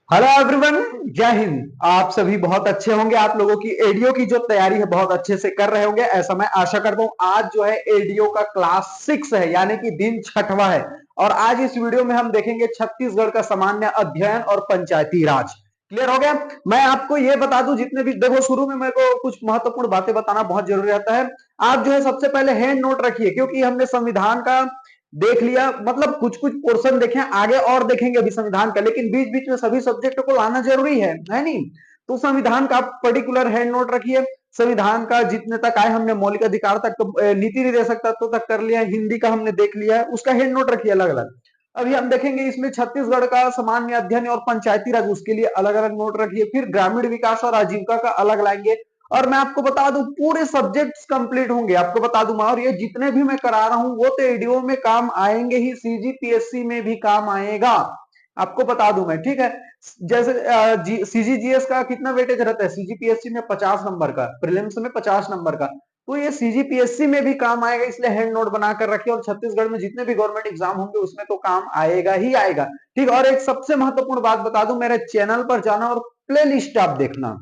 Hello everyone, जय हिंद। आप सभी बहुत अच्छे होंगे। आप लोगों की एडीओ की जो तैयारी है बहुत अच्छे से कर रहे होंगे, ऐसा मैं आशा करता हूं। आज जो है एडीओ का क्लास 6 है, यानी कि दिन 6वां है। और आज इस वीडियो में हम देखेंगे छत्तीसगढ़ का सामान्य अध्ययन और पंचायती राज। क्लियर हो गया। मैं आपको ये बता दूं, जितने भी देखो, शुरू में मेरे को कुछ महत्वपूर्ण बातें बताना बहुत जरूरी रहता है। आप जो है सबसे पहले हैंड नोट रखिए, क्योंकि हमने संविधान का देख लिया, मतलब कुछ कुछ पोर्शन देखे, आगे और देखेंगे अभी संविधान का, लेकिन बीच बीच में सभी सब्जेक्ट को लाना जरूरी है नहीं? तो संविधान का आप पर्टिकुलर हैंड नोट रखिए। संविधान का जितने तक आए, हमने मौलिक अधिकार तक तो, नीति निर्देशक तत्व तक कर लिया है, हिंदी का हमने देख लिया है, उसका हैंड नोट रखिए अलग अलग। अभी हम देखेंगे इसमें छत्तीसगढ़ का सामान्य अध्ययन और पंचायती राज, उसके लिए अलग अलग नोट रखिए। फिर ग्रामीण विकास और आजीविका का अलग लाएंगे। और मैं आपको बता दूं, पूरे सब्जेक्ट्स कंप्लीट होंगे, आपको बता दूं। और ये जितने भी मैं करा रहा हूं वो तो एडीओ में काम आएंगे ही, सीजीपीएससी में भी काम आएगा, आपको बता दूं मैं, ठीक है। जैसे सीजीजीएस का कितना वेटेज रहता है, सीजीपीएससी में 50 नंबर का, प्रीलिम्स में 50 नंबर का, तो ये सीजीपीएससी में भी काम आएगा, इसलिए हैंड नोट बनाकर रखिए। और छत्तीसगढ़ में जितने भी गवर्नमेंट एग्जाम होंगे उसमें तो काम आएगा ही आएगा, ठीक। और एक सबसे महत्वपूर्ण बात बता दूं, मेरे चैनल पर जाना और प्ले लिस्ट आप देखना।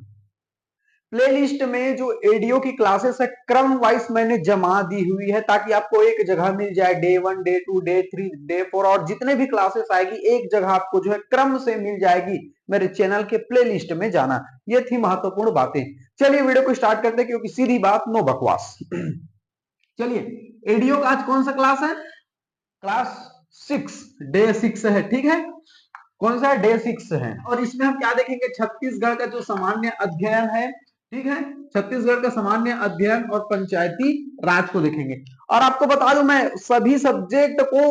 प्लेलिस्ट में जो एडीओ की क्लासेस है क्रम वाइज मैंने जमा दी हुई है, ताकि आपको एक जगह मिल जाए। डे 1, डे 2, डे 3, डे 4, और जितने भी क्लासेस आएगी एक जगह आपको जो है क्रम से मिल जाएगी। मेरे चैनल के प्लेलिस्ट में जाना। ये थी महत्वपूर्ण बातें। चलिए वीडियो को स्टार्ट करते हैं, क्योंकि सीधी बात, नो बकवास। चलिए, एडीओ का आज कौन सा क्लास है? क्लास 6, डे 6 है, ठीक है। कौन सा है? डे 6 है। और इसमें हम क्या देखेंगे? छत्तीसगढ़ का जो सामान्य अध्ययन है, ठीक है। छत्तीसगढ़ का सामान्य अध्ययन और पंचायती राज को देखेंगे। और आपको बता दूं, मैं सभी सब्जेक्ट को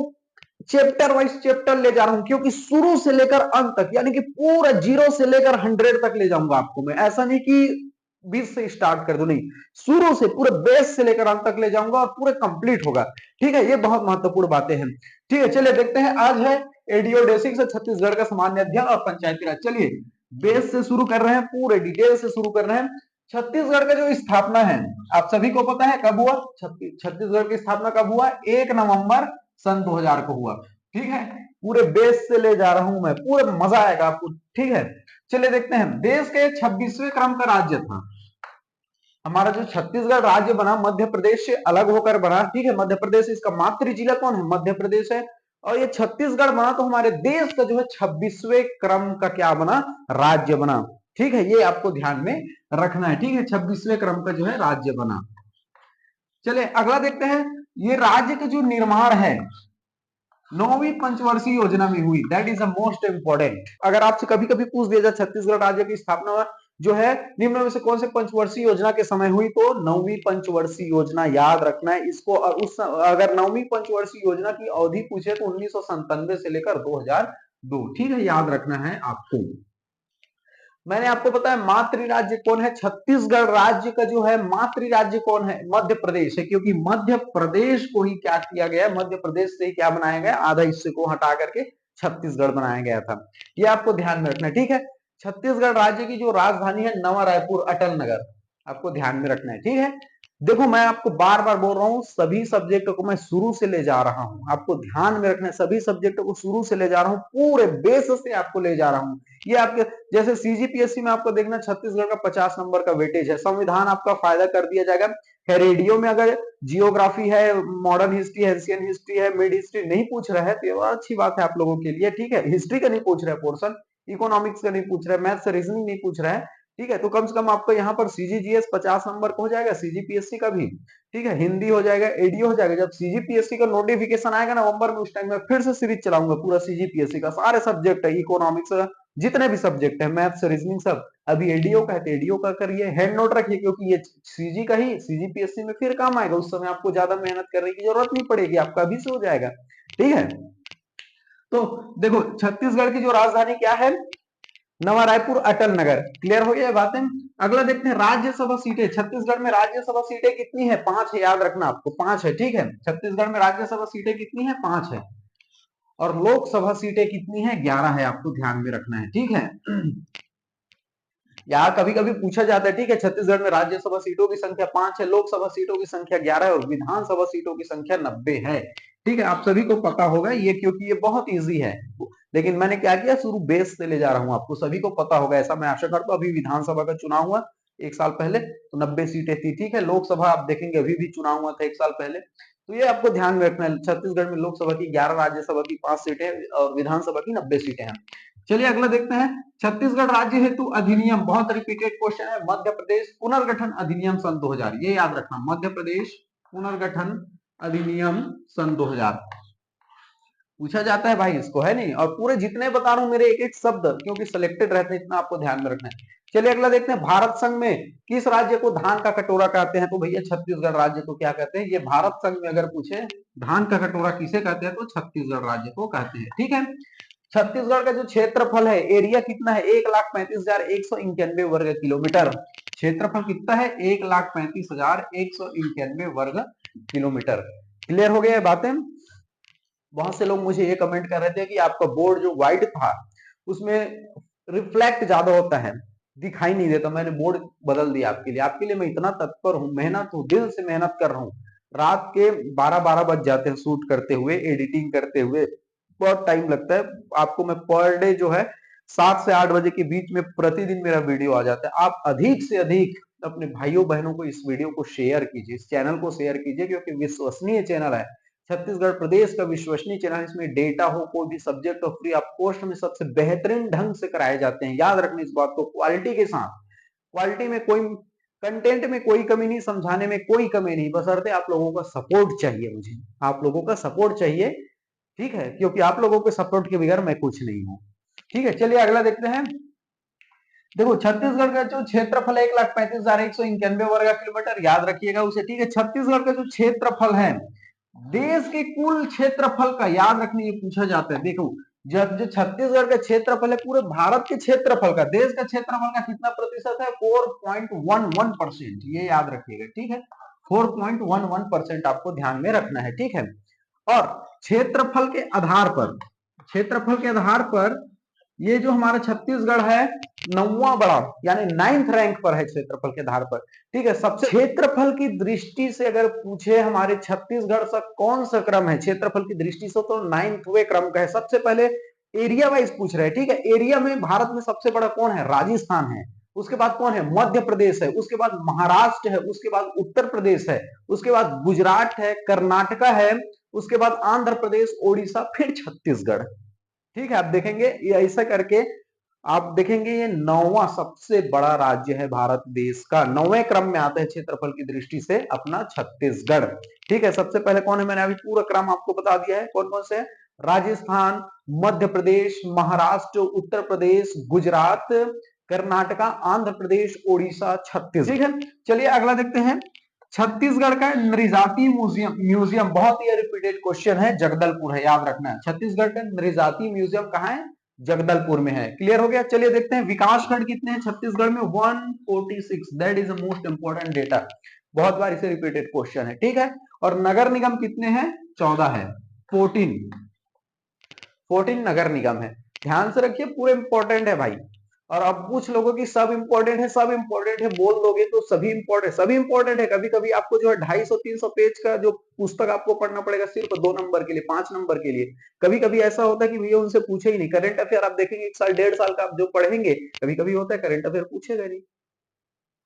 चैप्टर वाइज चैप्टर ले जा रहा हूं, क्योंकि शुरू से लेकर अंत तक, यानी कि पूरा 0 से लेकर 100 तक ले जाऊंगा आपको मैं। ऐसा नहीं कि 20 से स्टार्ट कर दो, नहीं, शुरू से पूरे बेस से लेकर अंत तक ले जाऊंगा और पूरे कंप्लीट होगा, ठीक है। ये बहुत महत्वपूर्ण बातें हैं, ठीक है। चलिए देखते हैं, आज है एडीओ डे 6 से छत्तीसगढ़ का सामान्य अध्ययन और पंचायती राज। चलिए बेस से शुरू कर रहे हैं, पूरे डिटेल से शुरू कर रहे हैं। छत्तीसगढ़ का जो स्थापना है, आप सभी को पता है कब हुआ? छत्तीसगढ़ की स्थापना कब हुआ? 1 नवंबर सन 2000 को हुआ, ठीक है। पूरे बेस से ले जा रहा हूं मैं, पूरे मजा आएगा आपको, ठीक है। चलिए देखते हैं, देश के 26वें क्रम का राज्य था हमारा जो छत्तीसगढ़ राज्य बना, मध्य प्रदेश से अलग होकर बना, ठीक है। मध्य प्रदेश, इसका मातृ जिला कौन है? मध्य प्रदेश है। और ये छत्तीसगढ़ बना तो हमारे देश का जो है 26वें क्रम का क्या बना? राज्य बना, ठीक है। ये आपको ध्यान में रखना है, ठीक है। 26वें क्रम का जो है राज्य बना। चलिए अगला देखते हैं, ये राज्य का जो निर्माण है 9वीं पंचवर्षीय योजना में हुई। That is the most important. अगर आपसे कभी कभी पूछ दिया जाए छत्तीसगढ़ राज्य की स्थापना जो है निम्न में से कौन से पंचवर्षीय योजना के समय हुई, तो 9वीं पंचवर्षीय योजना याद रखना है इसको। और उस अगर 9वीं पंचवर्षीय योजना की अवधि पूछे तो 1997 से लेकर 2002, ठीक है, याद रखना है आपको। मैंने आपको बताया मातृ राज्य कौन है? छत्तीसगढ़ राज्य का जो है मातृ राज्य कौन है? मध्य प्रदेश है, क्योंकि मध्य प्रदेश को ही क्या किया गया? मध्य प्रदेश से ही क्या बनाया गया? आधा हिस्से को हटा करके छत्तीसगढ़ बनाया गया था। ये आपको ध्यान में रखना है, ठीक है। छत्तीसगढ़ राज्य की जो राजधानी है नवा रायपुर अटल नगर, आपको ध्यान में रखना है, ठीक है। देखो मैं आपको बार बार बोल रहा हूं, सभी सब्जेक्ट को मैं शुरू से ले जा रहा हूं, आपको ध्यान में रखना है। सभी सब्जेक्ट को शुरू से ले जा रहा हूं, पूरे बेस से आपको ले जा रहा हूं। ये आपके जैसे सीजीपीएससी में आपको देखना, छत्तीसगढ़ का 50 नंबर का वेटेज है। संविधान आपका फायदा कर दिया जाएगा। रेडियो में अगर जियोग्राफी है, मॉडर्न हिस्ट्री है, एशियन हिस्ट्री है, मिड हिस्ट्री नहीं पूछ रहा है तो ये अच्छी बात है आप लोगों के लिए, ठीक है। हिस्ट्री का नहीं पूछ रहा है पोर्सन, इकोनॉमिक्स का नहीं पूछ रहा है, मैथ्स रीजनिंग नहीं पूछ रहा है, ठीक है। तो कम से कम आपको यहाँ पर सीजीजीएस 50 नंबर का हो जाएगा, सीजीपीएससी का भी, ठीक है। हिंदी हो जाएगा, एडीओ हो जाएगा। जब सीजीपीएससी का नोटिफिकेशन आएगा नवंबर में, उस टाइम में फिर से सीरीज चलाऊंगा पूरा सीजीपीएससी का, सारे सब्जेक्ट है, इकोनॉमिक्स जितने भी सब्जेक्ट है, मैथ्स रीजनिंग सब। अभी एडीओ का है तो एडीओ का करिए, हैंड नोट रखिए, क्योंकि ये सीजी का ही सीजीपीएससी में फिर काम आएगा। उस समय आपको ज्यादा मेहनत करने की जरूरत नहीं पड़ेगी, आपका अभी से हो जाएगा, ठीक है। तो देखो छत्तीसगढ़ की जो राजधानी क्या है? नवा रायपुर अटल नगर। क्लियर हो गया बातें? अगला देखते हैं, राज्यसभा सीटें। छत्तीसगढ़ में राज्यसभा सीटें कितनी है? 5 है, याद रखना आपको, 5 है, ठीक है। छत्तीसगढ़ में राज्यसभा सीटें कितनी है? 5 है। और लोकसभा सीटें कितनी है? 11 है, आपको ध्यान में रखना है, ठीक है। यहाँ कभी कभी पूछा जाता है, ठीक है, छत्तीसगढ़ में राज्यसभा सीटों की संख्या 5 है, लोकसभा सीटों की संख्या 11 है और विधानसभा सीटों की संख्या 90 है। ठीक है, आप सभी को पता होगा ये, क्योंकि ये बहुत इजी है। लेकिन मैंने क्या किया, शुरू बेस से ले जा रहा हूं, आपको सभी को पता होगा ऐसा मैं आशा करता हूं। अभी विधानसभा का चुनाव हुआ 1 साल पहले तो 90 सीटें थी, ठीक है। लोकसभा आप देखेंगे अभी भी चुनाव हुआ था 1 साल पहले, तो ये आपको ध्यान में रखना है। छत्तीसगढ़ में लोकसभा की 11, राज्यसभा की 5 सीटें और विधानसभा की 90 सीटें हैं। चलिए अगला देखते हैं, छत्तीसगढ़ राज्य हेतु अधिनियम, बहुत रिपीटेड क्वेश्चन है। मध्य प्रदेश पुनर्गठन अधिनियम सन 2000, ये याद रखना, मध्य प्रदेश पुनर्गठन अधिनियम सन 2000 पूछा जाता है भाई इसको, है नहीं। और पूरे जितने बता रहा हूं मेरे एक एक शब्द क्योंकि सिलेक्टेड रहते हैं, इतना आपको ध्यान में रखना है। चलिए अगला देखते हैं, भारत संघ में किस राज्य को धान का कटोरा कहते हैं? तो भैया छत्तीसगढ़ राज्य को क्या कहते हैं? ये भारत संघ में अगर पूछे धान का कटोरा किसे कहते हैं तो छत्तीसगढ़ राज्य को कहते हैं, ठीक है। छत्तीसगढ़ का जो क्षेत्रफल है, एरिया कितना है? 1,35,191 वर्ग किलोमीटर। क्षेत्रफल कितना है? 1,35,191 वर्ग किलोमीटर। क्लियर हो गया बातें? बहुत से लोग मुझे ये कमेंट कर रहे थे कि आपका बोर्ड जो व्हाइट था उसमें रिफ्लेक्ट ज्यादा होता है, दिखाई नहीं देता। मैंने बोर्ड बदल दिया आपके लिए मैं इतना तत्पर हूँ, मेहनत हूँ, दिल से मेहनत कर रहा हूँ। रात के 12-12 बज जाते हैं शूट करते हुए, एडिटिंग करते हुए, बहुत टाइम लगता है। आपको मैं पर डे जो है 7 से 8 बजे के बीच में प्रतिदिन मेरा वीडियो आ जाता है। आप अधिक से अधिक अपने भाइयों बहनों को इस वीडियो को शेयर कीजिए, इस चैनल को शेयर कीजिए, क्योंकि विश्वसनीय चैनल है, छत्तीसगढ़ प्रदेश का विश्वसनीय चैनल। इसमें डेटा हो, कोई भी सब्जेक्ट हो, फ्री ऑफ कॉस्ट में सबसे बेहतरीन ढंग से कराए जाते हैं। याद रखना इस बात को, क्वालिटी के साथ। क्वालिटी में कोई, कंटेंट में कोई कमी नहीं, समझाने में कोई कमी नहीं, बशर्ते आप लोगों का सपोर्ट चाहिए मुझे, आप लोगों का सपोर्ट चाहिए, ठीक है, क्योंकि आप लोगों के सपोर्ट के बगैर मैं कुछ नहीं हूं, ठीक है। चलिए अगला देखते हैं। देखो छत्तीसगढ़ का जो क्षेत्रफल है 1,35,191 वर्ग किलोमीटर, याद रखिएगा उसे, ठीक है। छत्तीसगढ़ का जो क्षेत्रफल है देश के कुल क्षेत्रफल का, याद रखने, ये पूछा जाता है। देखो जब जो छत्तीसगढ़ का क्षेत्रफल है पूरे भारत के क्षेत्रफल का, देश का क्षेत्रफल का कितना प्रतिशत है? 4.11%, ये याद रखिएगा, ठीक है। 4.11% आपको ध्यान में रखना है, ठीक है। और क्षेत्रफल के आधार पर, क्षेत्रफल के आधार पर ये जो हमारा छत्तीसगढ़ है 9वां बड़ा, यानी 9th रैंक पर है क्षेत्रफल के आधार पर, ठीक है। सबसे क्षेत्रफल की दृष्टि से अगर पूछे हमारे छत्तीसगढ़ से कौन सा क्रम है क्षेत्रफल की दृष्टि से, तो 9वें क्रम का है। सबसे पहले एरिया वाइज पूछ रहे हैं, ठीक है। एरिया में भारत में सबसे बड़ा कौन है? राजस्थान है। उसके बाद कौन है? मध्य प्रदेश है। उसके बाद महाराष्ट्र है। उसके बाद उत्तर प्रदेश है। उसके बाद गुजरात है, कर्नाटका है, उसके बाद आंध्र प्रदेश, ओडिशा, फिर छत्तीसगढ़, ठीक है। आप देखेंगे ये ऐसा करके, आप देखेंगे ये 9वां सबसे बड़ा राज्य है भारत देश का, 9वें क्रम में आता है क्षेत्रफल की दृष्टि से अपना छत्तीसगढ़, ठीक है। सबसे पहले कौन है? मैंने अभी पूरा क्रम आपको बता दिया है कौन कौन से है। राजस्थान, मध्य प्रदेश, महाराष्ट्र, उत्तर प्रदेश, गुजरात, कर्नाटका, आंध्र प्रदेश, ओडिशा, छत्तीसगढ़, ठीक है। चलिए अगला देखते हैं, छत्तीसगढ़ का नृजाति म्यूजियम, बहुत ही रिपीटेड क्वेश्चन है, जगदलपुर है, याद रखना है। छत्तीसगढ़ का नृजाति म्यूजियम कहाँ है? जगदलपुर में है। क्लियर हो गया? चलिए देखते हैं विकास खंड कितने हैं छत्तीसगढ़ में? 146, that is the most important data, बहुत बार इसे रिपीटेड क्वेश्चन है, ठीक है। और नगर निगम कितने हैं? 14 है, 14 नगर निगम है। ध्यान से रखिए, पूरे इंपॉर्टेंट है भाई। और अब कुछ लोगों की सब इंपॉर्टेंट है, सब इंपॉर्टेंट है बोल दोगे तो सभी इंपॉर्टेंट, सभी इंपॉर्टेंट है। कभी कभी आपको जो है 250-300 पेज का जो पुस्तक आपको पढ़ना पड़ेगा सिर्फ 2 नंबर के लिए, 5 नंबर के लिए। कभी कभी ऐसा होता है कि भैया उनसे पूछे ही नहीं। करंट अफेयर आप देखेंगे 1 साल 1.5 साल का आप जो पढ़ेंगे, कभी कभी होता है करंट अफेयर पूछेगा नहीं,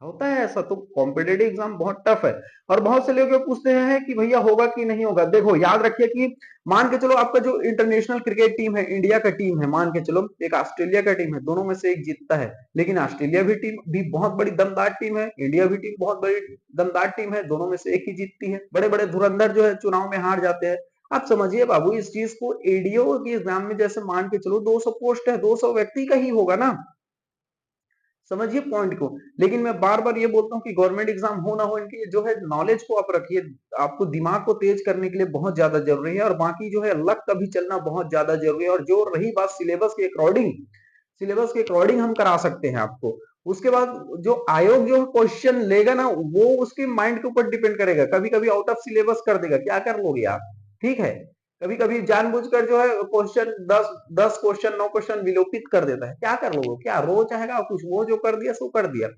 होता है ऐसा। तो कॉम्पिटेटिव एग्जाम बहुत टफ है। और बहुत से लोग पूछते हैं कि भैया होगा कि नहीं होगा। देखो याद रखिए कि मान के चलो आपका जो इंटरनेशनल क्रिकेट टीम है, इंडिया का टीम है, मान के चलो एक ऑस्ट्रेलिया का टीम है, दोनों में से एक जीतता है। लेकिन ऑस्ट्रेलिया भी टीम भी बहुत बड़ी दमदार टीम है, इंडिया भी टीम बहुत बड़ी दमदार टीम है, दोनों में से एक ही जीतती है। बड़े बड़े धुरंधर जो है चुनाव में हार जाते हैं। आप समझिए बाबू इस चीज को, एडीओ के एग्जाम में जैसे मान के चलो 200 पोस्ट है, 200 व्यक्ति का ही होगा ना, समझिए पॉइंट को। लेकिन मैं बार बार ये बोलता हूँ कि गवर्नमेंट एग्जाम हो ना हो, इनकी जो है नॉलेज को आप रखिए, आपको दिमाग को तेज करने के लिए बहुत ज्यादा जरूरी है। और बाकी जो है लक का भी चलना बहुत ज्यादा जरूरी है। और जो रही बात सिलेबस के अकॉर्डिंग, सिलेबस के अकॉर्डिंग हम करा सकते हैं आपको। उसके बाद जो आयोग जो क्वेश्चन लेगा ना, वो उसके माइंड के ऊपर डिपेंड करेगा। कभी कभी आउट ऑफ सिलेबस कर देगा, क्या कर लोगे आप, ठीक है। कभी कभी जानबूझकर जो है क्वेश्चन 10 क्वेश्चन 9 क्वेश्चन विलोपित कर देता है, क्या कर लोगे? क्या रो चाहेगा कुछ? वो जो कर दिया सो कर दिया।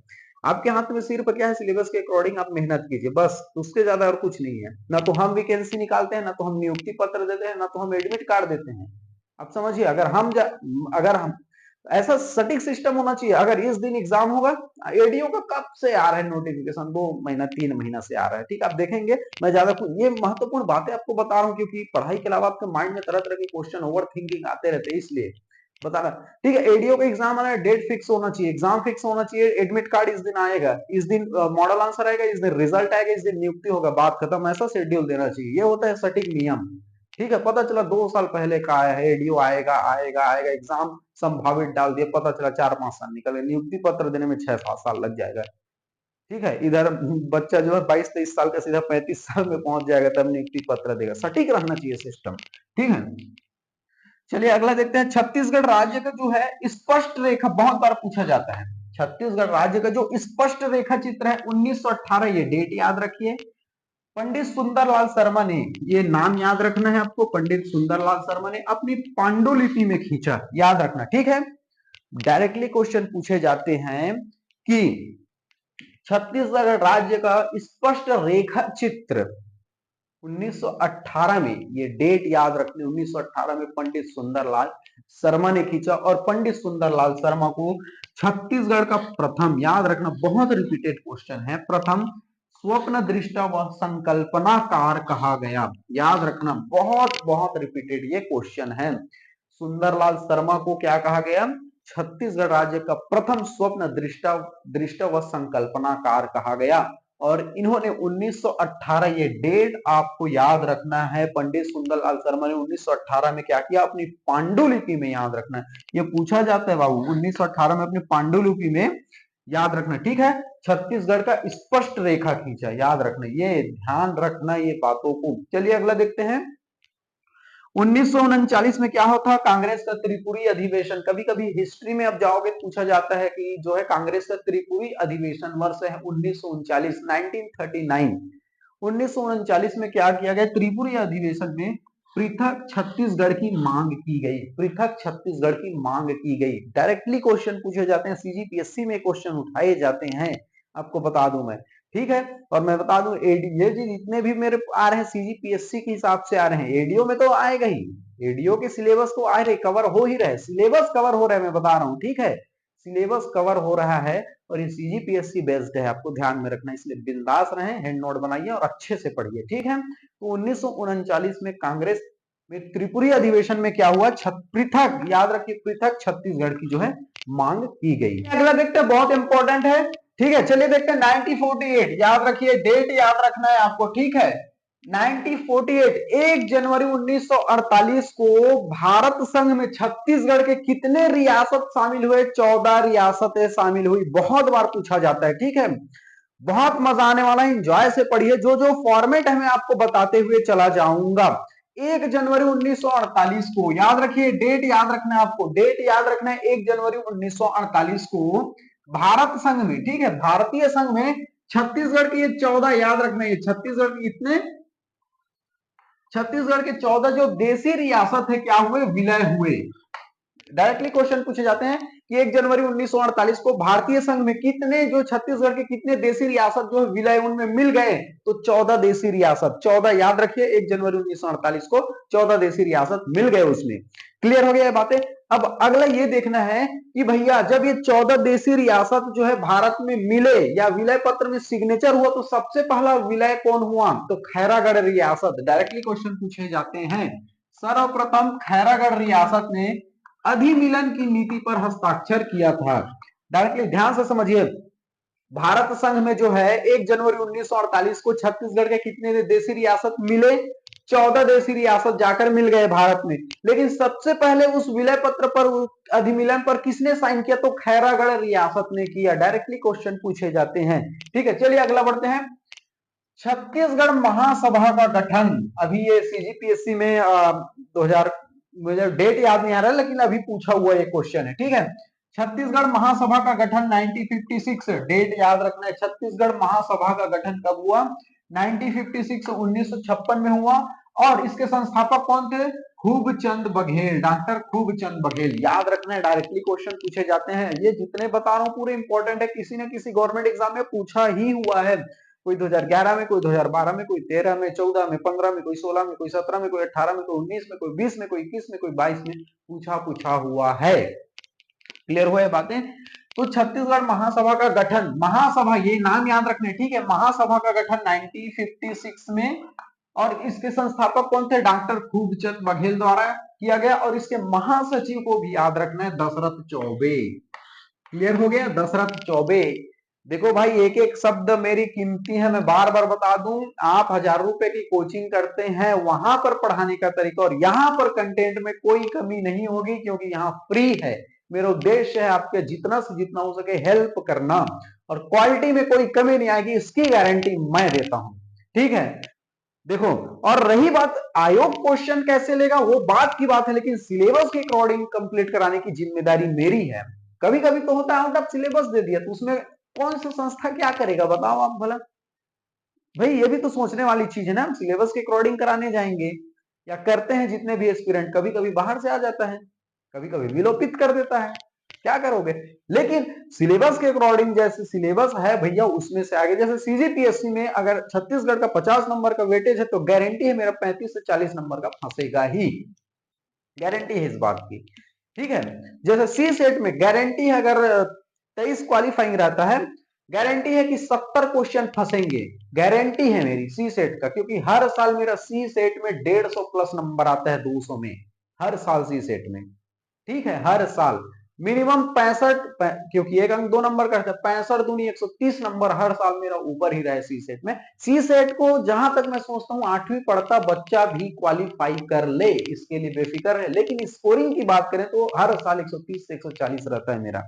आपके हाथ में सिर्फ क्या है, सिलेबस के अकॉर्डिंग आप मेहनत कीजिए बस, उसके ज्यादा और कुछ नहीं है। ना तो हम वैकेंसी निकालते हैं, ना तो हम नियुक्ति पत्र देते हैं, ना तो हम एडमिट कार्ड देते हैं। आप समझिए, अगर हम ऐसा सटीक सिस्टम होना चाहिए। अगर इस दिन एग्जाम होगा, एडीओ का कब से आ रहा है नोटिफिकेशन, 2 महीना 3 महीना से आ रहा है, ठीक, आप देखेंगे। मैं ज्यादा ये महत्वपूर्ण बातें आपको बता रहा हूँ, क्योंकि पढ़ाई के अलावा आपके माइंड में तरह तरह के क्वेश्चन, ओवर थिंकिंग आते रहते हैं, इसलिए बता रहा। ठीक है, एडीओ का एग्जाम आना है, डेट फिक्स होना चाहिए, एग्जाम फिक्स होना चाहिए, एडमिट कार्ड इस दिन आएगा, इस दिन मॉडल आंसर आएगा, इस दिन रिजल्ट आएगा, इस दिन नियुक्ति होगा, बात खत्म। ऐसा शेड्यूल देना चाहिए, ये होता है सटीक नियम। ठीक है, पता चला 2 साल पहले का आया है, एडीओ आएगा आएगा आएगा, एग्जाम संभावित डाल दिया, पता चला 4-5 साल निकल गए, नियुक्ति पत्र देने में 6-7 साल लग जाएगा। ठीक है, इधर बच्चा जो है 22-23 साल का सीधा 35 साल में पहुंच जाएगा, तब नियुक्ति पत्र देगा। सटीक रहना चाहिए सिस्टम। ठीक है, चलिए अगला देखते हैं। छत्तीसगढ़ राज्य का जो है स्पष्ट रेखा, बहुत बार पूछा जाता है, छत्तीसगढ़ राज्य का जो स्पष्ट रेखा चित्र है 1918, ये डेट याद रखिए। पंडित सुंदरलाल शर्मा ने, ये नाम याद रखना है आपको, पंडित सुंदरलाल शर्मा ने अपनी पांडुलिपि में खींचा, याद रखना। ठीक है, डायरेक्टली क्वेश्चन पूछे जाते हैं कि छत्तीसगढ़ राज्य का स्पष्ट रेखा चित्र 1918 में, ये डेट याद रखने, 1918 में पंडित सुंदरलाल शर्मा ने खींचा। और पंडित सुंदरलाल शर्मा को छत्तीसगढ़ का प्रथम, याद रखना बहुत रिपीटेड क्वेश्चन है, प्रथम स्वप्न दृष्टा व संकल्पनाकार कहा गया। याद रखना, बहुत बहुत रिपीटेड ये क्वेश्चन है। सुंदरलाल शर्मा को क्या कहा गया? छत्तीसगढ़ राज्य का प्रथम स्वप्न दृष्टा व संकल्पनाकार कहा गया। और इन्होंने 1918, ये डेट आपको याद रखना है, पंडित सुंदरलाल शर्मा ने 1918 में क्या किया? अपनी पांडुलिपि में, याद रखना, ये पूछा जाता है बाबू, 1918 में अपनी पांडुलिपि में, याद रखना। ठीक है, छत्तीसगढ़ का स्पष्ट रेखा खींचा, याद रखना, ये ध्यान रखना ये बातों को। चलिए अगला देखते हैं। 1939 में क्या होता? कांग्रेस का त्रिपुरी अधिवेशन। कभी कभी हिस्ट्री में अब जाओगे पूछा जाता है कि जो है कांग्रेस का त्रिपुरी अधिवेशन वर्ष है 1939, 1939। 1939 में क्या किया गया? त्रिपुरी अधिवेशन में पृथक छत्तीसगढ़ की मांग की गई, पृथक छत्तीसगढ़ की मांग की गई। डायरेक्टली क्वेश्चन पूछे जाते हैं, सीजीपीएससी में क्वेश्चन उठाए जाते हैं, आपको बता दूं मैं। ठीक है, और मैं बता दूं ये जितने भी मेरे आ रहे हैं सीजीपीएससी के हिसाब से आ रहे हैं, एडीओ में तो आएगा ही, एडीओ के सिलेबस तो आ रहे, कवर हो ही रहे, सिलेबस कवर हो रहा है, मैं बता रहा हूं। ठीक है, सिलेबस कवर हो रहा है और ये सीजीपीएससी बेस्ड है, आपको ध्यान में रखना, इसलिए बिंदास रहें, हैंड नोट बनाइए और अच्छे से पढ़िए। ठीक है, तो 1939 में कांग्रेस में त्रिपुरी अधिवेशन में क्या हुआ? पृथक, याद रखिए, पृथक छत्तीसगढ़ की जो है मांग की गई। अगला देखते हैं, बहुत इंपॉर्टेंट है। ठीक है, चलिए देखते हैं 1948, याद रखिए, डेट याद रखना है आपको। ठीक है, 1948, 1 जनवरी 1948 को भारत संघ में छत्तीसगढ़ के कितने रियासत शामिल हुए? 14 रियासतें शामिल हुई। बहुत बार पूछा जाता है। ठीक है, बहुत मजा आने वाला है, एंजॉय से पढ़िए, जो जो फॉर्मेट है मैं आपको बताते हुए चला जाऊंगा। 1 जनवरी 1948 को, याद रखिए, डेट याद रखना है आपको, डेट याद रखना है, 1 जनवरी 1948 को भारत संघ में, ठीक है, भारतीय संघ में छत्तीसगढ़ के ये 14, याद रखना है, छत्तीसगढ़ के इतने, छत्तीसगढ़ के 14 जो देशी रियासत है क्या हुए? विलय हुए। डायरेक्टली क्वेश्चन पूछे जाते हैं कि 1 जनवरी 1948 को भारतीय संघ में कितने, जो छत्तीसगढ़ के कितने देशी रियासत जो विलय उनमें मिल गए? तो 14 देशी रियासत, 14, याद रखिए, 1 जनवरी 1948 को 14 देशी रियासत मिल गए उसमें। क्लियर हो गया ये बातें? अब अगला ये देखना है कि भैया जब ये 14 देशी रियासत जो है भारत में मिले या विलय पत्र में सिग्नेचर हुआ, तो सबसे पहला विलय कौन हुआ? तो खैरागढ़ रियासत। डायरेक्टली क्वेश्चन पूछे जाते हैं, सर्वप्रथम खैरागढ़ रियासत ने अधिमिलन की नीति पर हस्ताक्षर किया था। डायरेक्टली ध्यान से समझिए, भारत संघ में जो है 1 जनवरी 1948 को छत्तीसगढ़ के कितने देशी रियासत मिले? 14 देशी रियासत जाकर मिल गए भारत में। लेकिन सबसे पहले उस विलय पत्र पर, अधिमिलन पर किसने साइन किया? तो खैरागढ़ रियासत ने किया। डायरेक्टली क्वेश्चन पूछे जाते हैं। ठीक है, चलिए अगला बढ़ते हैं। छत्तीसगढ़ महासभा का गठन, अभी ये सीजीपीएससी में 2000, मुझे डेट याद नहीं आ रहा है, लेकिन अभी पूछा हुआ ये क्वेश्चन है। ठीक है, छत्तीसगढ़ महासभा का गठन 1956, डेट याद रखना है, छत्तीसगढ़ महासभा का गठन कब हुआ? 1956, 1956 में हुआ। और इसके संस्थापक कौन थे? खूबचंद बघेल, डॉक्टर खूबचंद बघेल, याद रखना है, डायरेक्टली क्वेश्चन पूछे जाते हैं। ये जितने बता रहा हूं पूरे इंपॉर्टेंट है, किसी न किसी गवर्नमेंट एग्जाम में पूछा ही हुआ है। कोई 2011 में, कोई 2012 में, कोई 13 में, 14 में, 15 में, कोई 16 में, कोई 17 में, कोई 18 में, कोई 19 में, कोई 20 में, कोई 21 में, कोई 22 में पूछा हुआ है। क्लियर हुआ ये बातें? तो छत्तीसगढ़ महासभा का गठन, महासभा ये नाम याद रखने, ठीक है, महासभा का गठन 1956 में, और इसके संस्थापक कौन थे? डॉक्टर खूबचंद बघेल द्वारा किया गया, और इसके महासचिव को भी याद रखना है, दशरथ चौबे। क्लियर हो गया? दशरथ चौबे। देखो भाई, एक एक शब्द मेरी कीमती है, मैं बार बार बता दूं, आप 1000 रुपए की कोचिंग करते हैं, वहां पर पढ़ाने का तरीका और यहां पर कंटेंट में कोई कमी नहीं होगी, क्योंकि यहाँ फ्री है। मेरा उद्देश्य है आपके जितना से जितना हो सके हेल्प करना, और क्वालिटी में कोई कमी नहीं आएगी, इसकी गारंटी मैं देता हूं। ठीक है, देखो, और रही बात आयोग क्वेश्चन कैसे लेगा, वो बात की बात है, लेकिन सिलेबस के अकॉर्डिंग कंप्लीट कराने की जिम्मेदारी मेरी है। कभी कभी तो होता है आउट ऑफ सिलेबस दे दिया, तो उसमें कौन सा संस्था क्या करेगा, बताओ आप भला। भाई ये भी तो सोचने वाली चीज है ना, हम सिलेबस के अकॉर्डिंग कराने जाएंगे या करते हैं, जितने भी एस्पिरेंट कभी कभी बाहर से आ जाता है, कभी कभी विलोपित कर देता है, क्या करोगे। लेकिन सिलेबस के अकॉर्डिंग जैसे सिलेबस है भैया, उसमें से आगे, जैसे सीजीपीएससी में अगर छत्तीसगढ़ का 50 नंबर का वेटेज है, तो गारंटी है मेरा 35 से 40 नंबर का फंसेगा ही, गारंटी है इस बात की। ठीक है, जैसे सी सेट में गारंटी है, अगर 23 क्वालिफाइंग रहता है, गारंटी है कि 70 क्वेश्चन फंसेंगे, गारंटी है मेरी सी सेट का, क्योंकि हर साल मेरा सी सेट में 150 प्लस नंबर आता है 200 में, हर साल सी सेट में। ठीक है, हर साल मिनिमम 65, क्योंकि एक अंक 2 नंबर का है, 65 दूनी 130 नंबर हर साल मेरा ऊपर ही रहे सी सेट में। सी सेट को जहां तक मैं सोचता हूं 8वीं पढ़ता बच्चा भी क्वालिफाई कर ले, इसके लिए बेफिक्र है। लेकिन स्कोरिंग की बात करें तो हर साल 130 से 140 रहता है मेरा।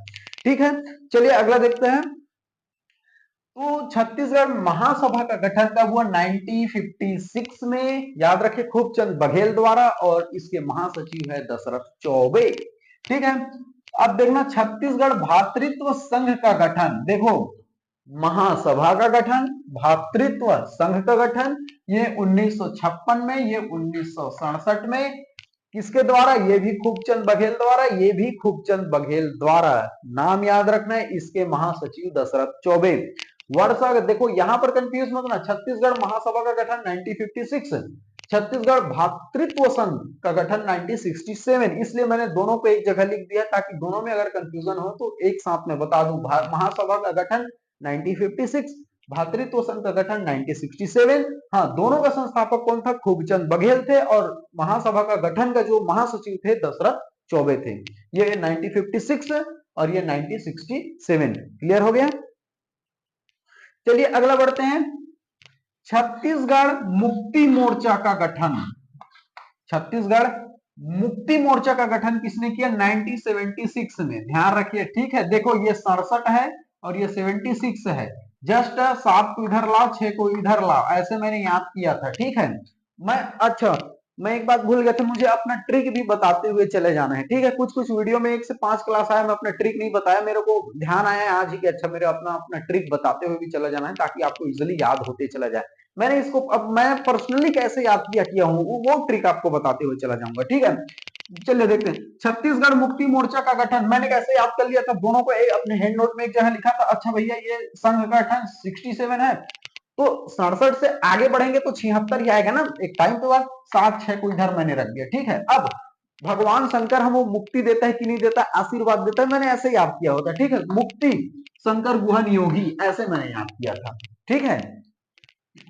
ठीक है, चलिए अगला देखते हैं। तो छत्तीसगढ़ महासभा का गठन कब हुआ? 1956 में, याद रखिए, खूबचंद बघेल द्वारा, और इसके महासचिव है दशरथ चौबे। ठीक है, अब देखना छत्तीसगढ़ भातृत्व संघ का गठन, देखो महासभा का गठन, भातृत्व संघ का गठन, ये 1956 में, ये 1967 में, किसके द्वारा? ये भी खूबचंद बघेल द्वारा, ये भी खूबचंद बघेल द्वारा। नाम याद रखना है, इसके महासचिव दशरथ चौबे। वर्ष देखो, यहां पर कंफ्यूज मत होना, छत्तीसगढ़ महासभा का गठन 1956, छत्तीसगढ़ भातृत्व संघ का गठन 1967, इसलिए मैंने दोनों को एक जगह लिख दिया, ताकि दोनों में अगर कंफ्यूजन हो तो एक साथ में बता दूं। महासभा का गठन 1956, भातृत्व संघ का गठन 1967। हाँ, दोनों का संस्थापक कौन था? खूबचंद बघेल थे, और महासभा का गठन का जो महासचिव थे दशरथ चौबे थे। ये 1956 और ये 1967। क्लियर हो गया? चलिए अगला बढ़ते हैं। छत्तीसगढ़ मुक्ति मोर्चा का गठन, छत्तीसगढ़ मुक्ति मोर्चा का गठन किसने किया? 1976 में, ध्यान रखिए। ठीक है, देखो ये 67 है और ये 76 है, जस्ट 7 को इधर लाओ, 6 को इधर लाओ, ऐसे मैंने याद किया था। ठीक है, अच्छा मैं एक बात भूल गया था, मुझे अपना ट्रिक भी बताते हुए चले जाना है। ठीक है, कुछ कुछ वीडियो में 1 से 5 क्लास आया, मैं अपना ट्रिक नहीं बताया, मेरे को ध्यान आया है आज ही कि अच्छा मेरे अपना ट्रिक बताते हुए भी चला जाना है, ताकि आपको इजिली याद होते चला जाए। मैंने इसको, अब मैं पर्सनली कैसे याद किया हूं, वो ट्रिक आपको बताते हुए चला जाऊंगा। ठीक है, चलिए देखते हैं। छत्तीसगढ़ मुक्ति मोर्चा का गठन मैंने कैसे याद कर लिया था, दोनों को अपने हैंड नोट में एक जगह लिखा था। अच्छा भैया, ये संघ का गठन 67 है, तो 67 से आगे बढ़ेंगे तो 76 ही आएगा ना, एक टाइम के बाद। 7 6 को इधर मैंने रख दिया। ठीक है, अब भगवान शंकर हमको मुक्ति देता है कि नहीं देता, आशीर्वाद देता है, मैंने ऐसे याद किया होता है। ठीक है, मुक्ति शंकर गुहन योगी, ऐसे मैंने याद किया था। ठीक है,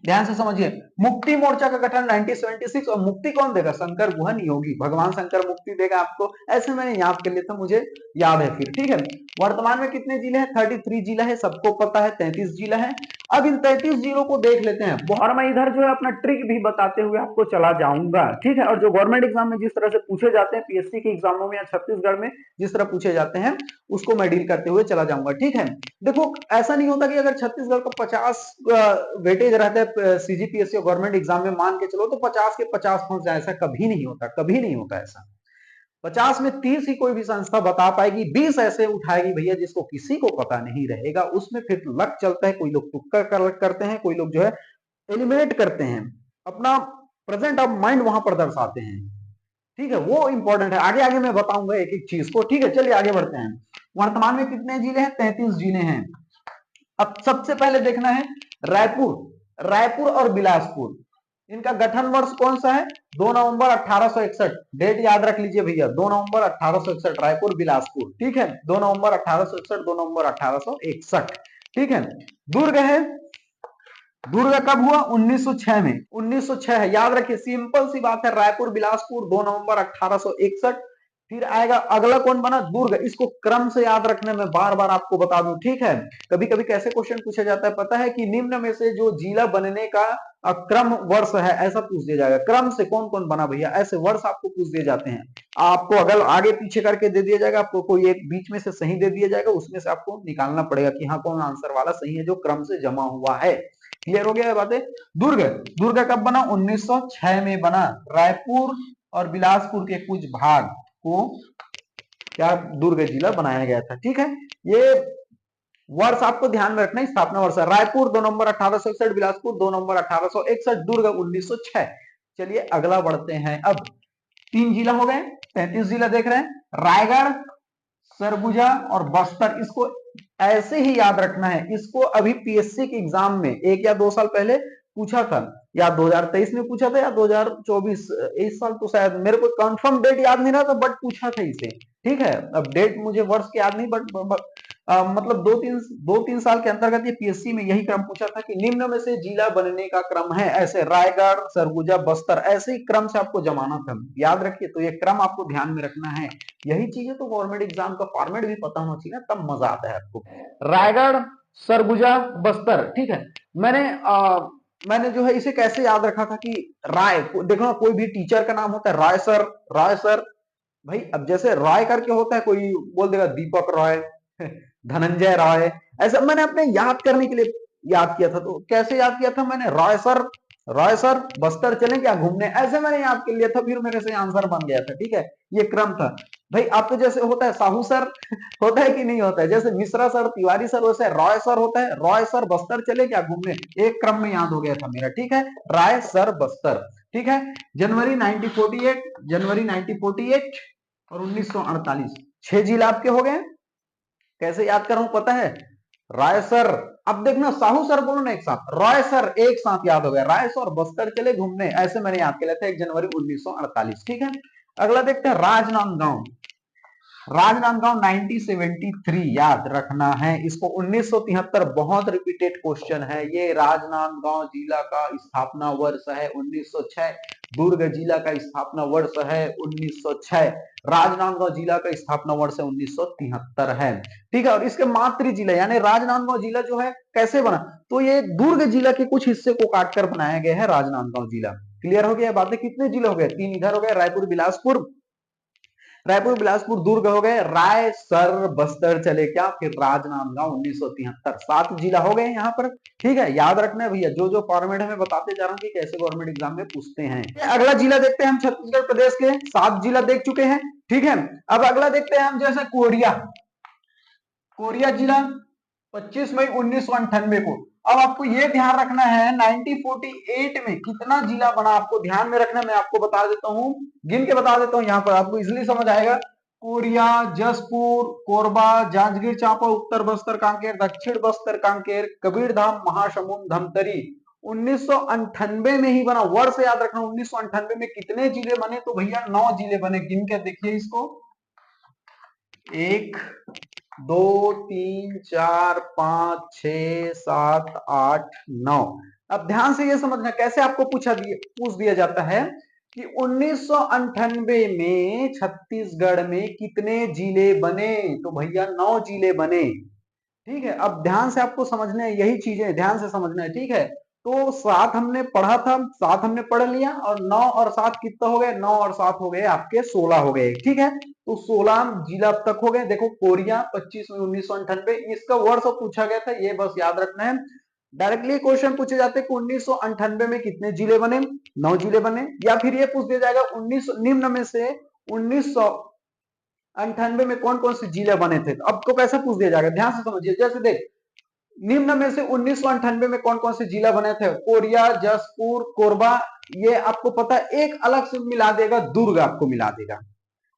ध्यान से समझिए, मुक्ति मोर्चा का गठन 1976, और मुक्ति कौन देगा? शंकर गुहन योगी, भगवान शंकर मुक्ति देगा आपको, ऐसे मैंने याद कर लिया था, मुझे याद है फिर। ठीक है, वर्तमान में कितने जिले हैं? 33 जिला है, सबको पता है 33 जिला है। अब इन 33 जिलों को देख लेते हैं, और मैं इधर जो है अपना ट्रिक भी बताते हुए आपको चला जाऊंगा। ठीक है, और जो गवर्नमेंट एग्जाम में जिस तरह से पूछे जाते हैं, पीएससी के एग्जामों में या छत्तीसगढ़ में जिस तरह पूछे जाते हैं, उसको मैं डील करते हुए चला जाऊंगा। ठीक है, देखो ऐसा नहीं होता कि अगर छत्तीसगढ़ का 50 वेटेज रहता है सीजीपीएससी और गवर्नमेंट एग्जाम में, मान के चलो तो 50 के 50 फंस जाए, ऐसा कभी नहीं होता, कभी नहीं होता ऐसा। 50 में 30 ही कोई भी संस्था बता पाएगी, 20 ऐसे उठाएगी भैया जिसको किसी को पता नहीं रहेगा, उसमें फिर लक चलता है। कोई लोग तुक्का करते हैं, कोई लोग जो है एलिमिनेट करते हैं, अपना प्रेजेंट ऑफ माइंड वहां पर दर्शाते हैं। ठीक है, वो इंपॉर्टेंट है, आगे आगे मैं बताऊंगा एक एक चीज को। ठीक है, चलिए आगे बढ़ते हैं। वर्तमान में कितने जिले हैं? 33 जिले हैं। अब सबसे पहले देखना है रायपुर, रायपुर और बिलासपुर, इनका गठन वर्ष कौन सा है? 2 नवंबर 1861। डेट याद रख लीजिए भैया, 2 नवंबर 1861, रायपुर बिलासपुर। ठीक है, 2 नवंबर 1861, 2 नवंबर 1861। ठीक है, दुर्ग है, दुर्ग कब हुआ? 1906 में, 1906 है, याद रखिए, सिंपल सी बात है, रायपुर बिलासपुर 2 नवंबर 1861। फिर आएगा अगला कौन बना? दुर्ग। इसको क्रम से याद रखने में बार बार आपको बता दूं, ठीक है। कभी कभी कैसे क्वेश्चन पूछा जाता है पता है कि निम्न में से जो जिला बनने का क्रम वर्ष है, ऐसा पूछ दिया जाएगा। क्रम से कौन कौन बना भैया, ऐसे वर्ष आपको पूछ दिए जाते हैं। आपको अगर आगे पीछे करके दे दिया जाएगा, आपको कोई एक बीच में से सही दे दिया जाएगा, उसमें से आपको निकालना पड़ेगा कि हाँ कौन आंसर वाला सही है जो क्रम से जमा हुआ है। क्लियर हो गया बातें? दुर्ग, दुर्ग कब बना? 1906 में बना। रायपुर और बिलासपुर के कुछ भाग को क्या दुर्ग जिला बनाया गया था। ठीक है, ये वर्ष आपको ध्यान में रखना है, स्थापना वर्ष है। रायपुर 2 नवंबर 1861, बिलासपुर 2 नवंबर 1861, दुर्ग 1906। चलिए अगला बढ़ते हैं। अब 3 जिला हो गए, 33 जिला देख रहे हैं, रायगढ़, सरगुजा और बस्तर। इसको ऐसे ही याद रखना है, इसको अभी पीएससी के एग्जाम में 1 या 2 साल पहले पूछा था, या 2023 में पूछा था या 2024, इस साल तो शायद, मेरे को कंफर्म डेट याद नहीं रहा था, बट पूछा था इसे। ठीक है, अब डेट मुझे वर्ष के याद नहीं, बट मतलब 2-3 साल के अंतर्गत ये पीएससी में यही क्रम पूछा था कि निम्न में से जिला बनने का क्रम है, ऐसे रायगढ़, सरगुजा, बस्तर, ऐसे ही क्रम से आपको जमाना था। याद रखिए, तो ये क्रम आपको ध्यान में रखना है। यही चीजें तो गवर्नमेंट एग्जाम का फॉर्मेट भी पता होना चाहिए ना, तब मजा आता है आपको। रायगढ़, सरगुजा, बस्तर। ठीक है, मैंने जो है इसे कैसे याद रखा था कि राय, देखो ना, कोई भी टीचर का नाम होता है राय सर, राय सर। भाई अब जैसे राय करके होता है, कोई बोल देगा दीपक राय, धनंजय राय, ऐसा मैंने अपने याद करने के लिए याद किया था। तो कैसे याद किया था मैंने? राय सर, राय सर, बस्तर चले क्या घूमने, ऐसे मैंने याद कर लिया था, फिर मेरे से आंसर बन गया था। ठीक है, ये क्रम था। भाई आपके जैसे होता है साहू सर, होता है कि नहीं होता है, जैसे मिश्रा सर, तिवारी सर, वैसे रॉय सर होता है, रॉय सर बस्तर चले क्या घूमने, एक क्रम में याद हो गया था मेरा। ठीक है, राय सर बस्तर। ठीक है, जनवरी 1948, जनवरी 1948 और 1948, 6 जिला आपके हो गए। कैसे याद कर रहा हूं पता है? राय सर, अब देखना साहू सर बोलो ना एक साथ, राय सर एक साथ याद हो गया, राय सर बस्तर चले घूमने, ऐसे मैंने याद किया था 1 जनवरी 1948। ठीक है, अगला देखते हैं राजनांदगांव, राजनांदगांव 1973 याद रखना है इसको। 1973 बहुत रिपीटेड क्वेश्चन है ये। राजनांदगांव जिला का स्थापना वर्ष है 1906, दुर्ग जिला का स्थापना वर्ष है 1906, राजनांदगांव जिला का स्थापना वर्ष है 1973 है। ठीक है, और इसके मातृ जिला यानी राजनांदगांव जिला जो है कैसे बना, तो ये दुर्ग जिला के कुछ हिस्से को काटकर बनाया गया है राजनांदगांव जिला। क्लियर हो गया बातें? कितने जिले हो गए? 3 इधर हो गए, रायपुर बिलासपुर, रायपुर बिलासपुर दुर्ग हो गए, राय सर बस्तर चले क्या, फिर राजनांदगांव 1973, 7 जिला हो गए यहाँ पर। ठीक है, याद रखना है भैया, जो जो फॉर्मेट है मैं बताते जा रहा हूँ कि कैसे गवर्नमेंट एग्जाम में पूछते हैं। अगला जिला देखते हैं हम, छत्तीसगढ़ प्रदेश के 7 जिला देख चुके हैं। ठीक है, अब अगला देखते हैं हम, जैसे कोरिया, कोरिया जिला 25 मई 1998 को। अब आपको यह ध्यान रखना है 1948 में कितना जिला बना, आपको ध्यान में रखना, मैं आपको बता देता हूं, गिन के बता देता हूं, यहां पर आपको इजिली समझ आएगा। कोरिया, जसपुर, कोरबा, जांजगीर चांपा, उत्तर बस्तर कांकेर, दक्षिण बस्तर कांकेर, कबीरधाम, महासमुंद, धमतरी 1998 में ही बना। वर्ष याद रखना, 1998 में कितने जिले बने, तो भैया 9 जिले बने। गिन के देखिए इसको, 1 2 3 4 5 6 7 8 9। अब ध्यान से ये समझना कैसे आपको पूछ दिया जाता है कि 1998 में छत्तीसगढ़ में कितने जिले बने, तो भैया 9 जिले बने। ठीक है, अब ध्यान से आपको समझना है, यही चीजें ध्यान से समझना है। ठीक है, तो 7 हमने पढ़ा था, 7 हमने पढ़ लिया, और 9 और 7 कितना हो गए, 9 और 7 हो गए आपके 16 हो गए। ठीक है, तो 16 जिला अब तक हो गए। देखो कोरिया 25 में 1998, इसका वर्ष पूछा गया था, ये बस याद रखना है। डायरेक्टली क्वेश्चन पूछे जाते हैं कि 1998 में कितने जिले बने, 9 जिले बने, या फिर ये पूछ दिया जाएगा 19 निम्न में से 1998 में कौन कौन से जिले बने थे। तो अब तो कैसे पूछ दिया जाएगा, ध्यान से समझिए। जैसे देख निम्न में से 1998 में कौन कौन से जिला बने थे? कोरिया, जसपुर, कोरबा, ये आपको पता है। एक अलग से मिला देगा, दुर्ग आपको मिला देगा।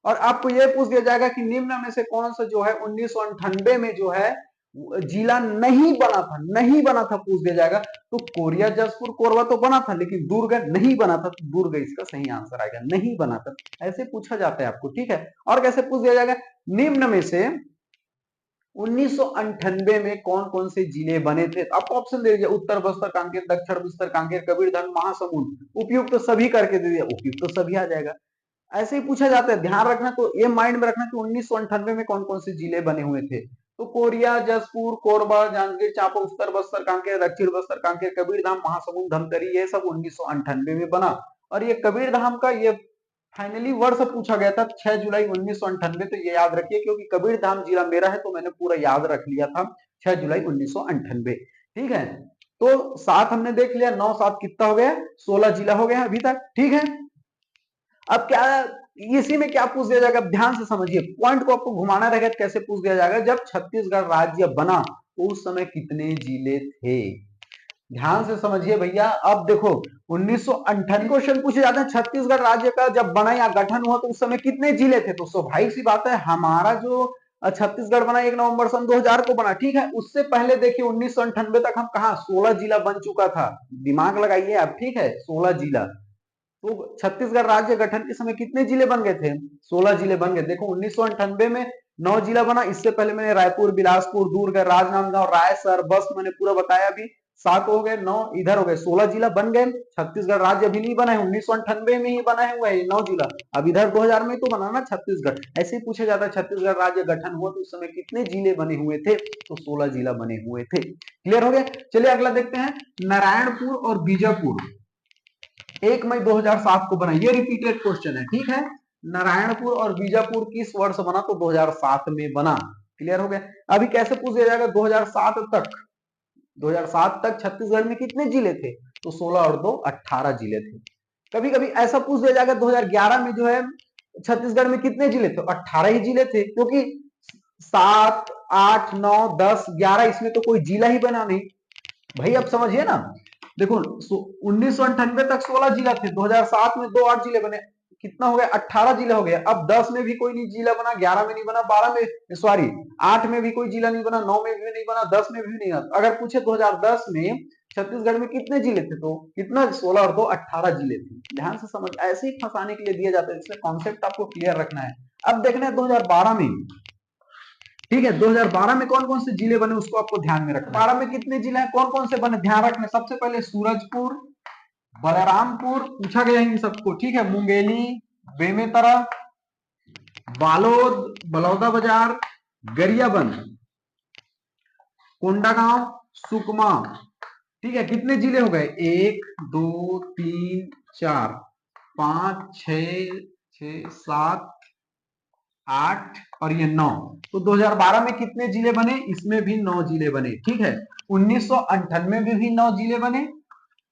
और आपको यह पूछ दिया जाएगा कि निम्न में से कौन सा जो है 1998 में जो है जिला नहीं बना था पूछ दिया जाएगा। तो कोरिया, जसपुर, कोरबा तो बना था, लेकिन दुर्ग नहीं बना था, तो दुर्ग इसका सही आंसर आएगा, नहीं बना था। ऐसे पूछा जाता है आपको, ठीक है। और कैसे पूछ दिया जाएगा, निम्न में से 1998 में कौन कौन से जिले बने थे? आपको ऑप्शन दे दिया, उत्तर बस्तर कांकेर, दक्षिण बस्तर कांकेर, कबीरधाम, महासमुंद। उपयुक्त तो सभी करके दे दिया, उपयुक्त तो सभी आ जाएगा। ऐसे ही पूछा जाता है, ध्यान रखना, तो ये माइंड में रखना कि 1998 में कौन कौन से जिले बने हुए थे। तो कोरिया, जसपुर, कोरबा, जांजगीर चांपा, उत्तर बस्तर कांकेर, दक्षिण बस्तर कांकेर, कबीरधाम, महासमुंद, धमतरी, ये सब 1998 में बना। और ये कबीरधाम का ये फाइनली वर्ष पूछा गया था 6 जुलाई 1998, तो ये याद रखिए, क्योंकि कबीरधाम जिला मेरा है तो मैंने पूरा याद रख लिया था, 6 जुलाई 1998। ठीक है, तो 7 हमने देख लिया, 9 7 कितना हो गया, 16 जिला हो गया अभी तक। ठीक है, अब क्या इसी में क्या पूछ दिया जाएगा, ध्यान से समझिए, पॉइंट को आपको घुमाना रहेगा। कैसे पूछ दिया जाएगा, जब छत्तीसगढ़ राज्य बना तो उस समय कितने जिले थे? ध्यान से समझिए भैया। अब देखो 1998 क्वेश्चन पूछे जाते हैं, छत्तीसगढ़ राज्य का जब बना या गठन हुआ तो उस समय कितने जिले थे? तो स्वाभाविक सी बात है, हमारा जो छत्तीसगढ़ बना 1 नवंबर सन 2000 को बना। ठीक है, उससे पहले देखिए 1998 तक हम कहा 16 जिला बन चुका था। दिमाग लगाइए आप, ठीक है, 16 जिला। तो छत्तीसगढ़ राज्य गठन के समय कितने जिले बन गए थे? 16 जिले बन गए। देखो 1998 में 9 जिला बना, इससे पहले मैंने रायपुर, बिलासपुर, दुर्ग, राजनांदगांव, रायसर, बस मैंने पूरा बताया अभी। 7 हो गए, 9 इधर हो गए, 16 जिला बन गए। छत्तीसगढ़ राज्य अभी नहीं बना है, 1998 में ही बना है हुआ है 9 जिला। अब इधर 2000 में तो बना ना छत्तीसगढ़। ऐसे ही पूछा जाता है, छत्तीसगढ़ राज्य गठन हुआ तो उस समय कितने जिले बने हुए थे? तो 16 जिला बने हुए थे। क्लियर हो गया? चलिए अगला देखते हैं, नारायणपुर और बीजापुर 1 मई 2007 को बना। ये रिपीटेड क्वेश्चन है, ठीक है। नारायणपुर और बीजापुर किस वर्ष बना? तो 2007 में बना। क्लियर हो गया? अभी कैसे पूछ दिया जाएगा, 2007 तक, 2007 तक छत्तीसगढ़ में कितने जिले थे? तो 16 और 2 18 जिले थे। कभी कभी ऐसा पूछ दिया जाएगा 2011 में जो है छत्तीसगढ़ में कितने जिले थे? 18 ही जिले थे, क्योंकि 7 8 9 10 11 इसमें तो कोई जिला ही बना नहीं भाई। अब समझिए ना, देखो 1998 तक 16 जिला थे, 2007 में 2 8 जिले बने, कितना हो गया? 18 जिला हो गया। अब 10 में भी कोई नहीं जिला बना, 11 में नहीं बना, 12 में सॉरी 8 में भी कोई जिला नहीं बना, 9 में भी नहीं बना, 10 में भी नहीं बना। अगर पूछे 2010 में छत्तीसगढ़ में कितने जिले थे, तो कितना? 16 और 2 18 जिले थे। ध्यान से समझ, ऐसे ही फंसाने के लिए दिया जाता है, इसमें कॉन्सेप्ट आपको क्लियर रखना है। अब देखना है 2012 में, ठीक है, 2012 में कौन कौन से जिले बने उसको आपको ध्यान में रखना। 12 में कितने जिले हैं, कौन कौन से बने, ध्यान रखना। सबसे पहले सूरजपुर, बलरामपुर पूछा गया इन सबको, ठीक है, मुंगेली, बेमेतरा, बालोद, बलौदाबाजार, गरियाबंद, कोंडागांव, सुकमा। ठीक है, कितने जिले हो गए? 1 2 3 4 5 6 6 7 8 और ये 9। तो 2012 में कितने जिले बने? इसमें भी 9 जिले बने। ठीक है, 1998 में भी 9 जिले बने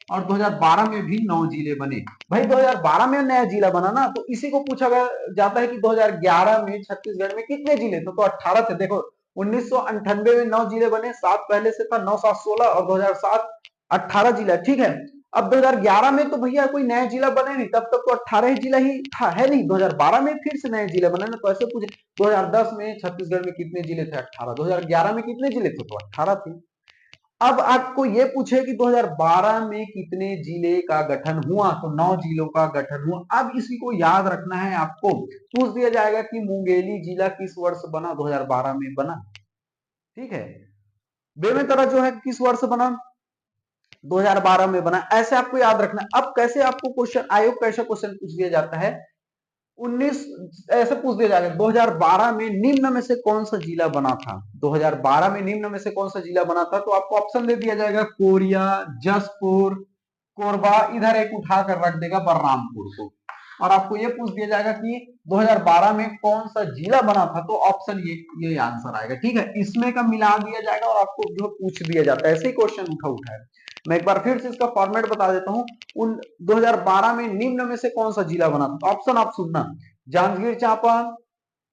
और 2012 में भी 9 जिले बने। भाई 2012 में नया जिला बना ना, तो इसी को पूछा जाता है कि 2011 में छत्तीसगढ़ में कितने जिले थे? तो 18 थे। देखो 1998 में 9 जिले बने, 7 पहले से था, 9 7 16 और 2007 18 जिला। ठीक है, अब 2011 में तो भैया कोई नया जिला बने नहीं, तब तक तो 18 ही जिला ही था, है नहीं। 2012 में फिर से नए जिले बने ना, तो ऐसे पूछे 2010 में छत्तीसगढ़ में कितने जिले थे? 18। 2011 में कितने जिले थे? तो 18 थे। अब आपको ये पूछे कि 2012 में कितने जिले का गठन हुआ? तो 9 जिलों का गठन हुआ। अब इसी को याद रखना है आपको। पूछ दिया जाएगा कि मुंगेली जिला किस वर्ष बना? 2012 में बना। ठीक है, बेमेतरा जो है किस वर्ष बना? 2012 में बना। ऐसे आपको याद रखना। अब कैसे आपको क्वेश्चन, आयोग कैसा क्वेश्चन पूछ दिया जाता है, 19 ऐसे पूछ दिया जाएगा 2012 में निम्न में से कौन सा जिला बना था? 2012 में निम्न में से कौन सा जिला बना था? तो आपको ऑप्शन दे दिया जाएगा, कोरिया, जसपुर, कोरबा, इधर एक उठाकर रख देगा बलरामपुर को। और आपको ये पूछ दिया जाएगा कि 2012 में कौन सा जिला बना था? तो ऑप्शन ये आंसर आएगा। ठीक है, इसमें का मिला दिया जाएगा और आपको जो पूछ दिया जाता है, ऐसे ही क्वेश्चन उठा है। मैं एक बार फिर से इसका फॉर्मेट बता देता हूं। उन 2012 में निम्न में से कौन सा जिला बना था? ऑप्शन आप सुनना, जांजगीर चांपा,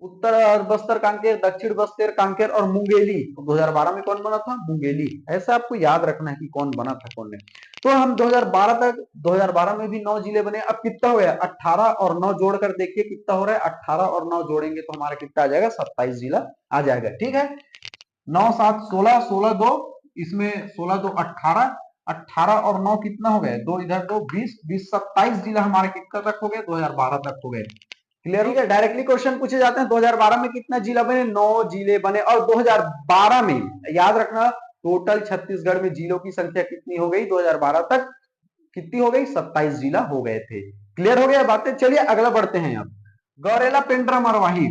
उत्तर बस्तर कांकेर, दक्षिण बस्तर कांकेर और मुंगेली। तो 2012 में कौन बना था? मुंगेली। ऐसा आपको याद रखना है कि कौन बना था कौन नहीं। तो हम 2012 में भी 9 जिले बने। अब कितना हो गया? 18 और 9 जोड़कर देखिए कितना हो रहा है। 18 और 9 जोड़ेंगे तो हमारा कितना आ जाएगा? 27 जिला आ जाएगा। ठीक है, 9 7 16, 16 2, इसमें 16 2 18, 18 और 9 कितना हो गए? 2 इधर 2 20, 20 27 जिला हमारे कितना तक हो गए? 2012 तक हो गए। क्लियर? ठीक है, डायरेक्टली क्वेश्चन पूछे जाते हैं 2012 में कितना जिला बने? 9 जिले बने। और 2012 में याद रखना टोटल छत्तीसगढ़ में जिलों की संख्या कितनी हो गई? 2012 तक कितनी हो गई? 27 जिला हो गए थे। क्लियर हो गया बातें? चलिए अगला बढ़ते हैं। अब गौरेला, पेंड्रा, मरवाही,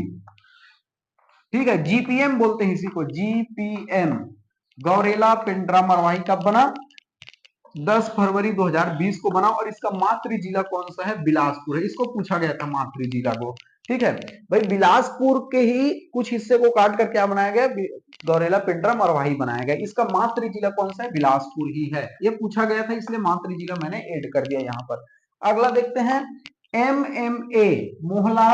ठीक है, जीपीएम बोलते हैं इसी को, जीपीएम, गौरेला पेंड्रा मरवाही कब बना? 10 फरवरी 2020 को बना। और इसका मातृ जिला कौन सा है? बिलासपुर है। इसको पूछा गया था मातृ जिला को। ठीक है भाई, बिलासपुर के ही कुछ हिस्से को काट कर क्या बनाया गया? गौरेला पेंड्रा मरवाही बनाया गया। इसका मातृ जिला कौन सा है? बिलासपुर ही है। ये पूछा गया था इसलिए मातृ जिला मैंने ऐड कर दिया यहाँ पर। अगला देखते हैं, एमएमए, मोहला,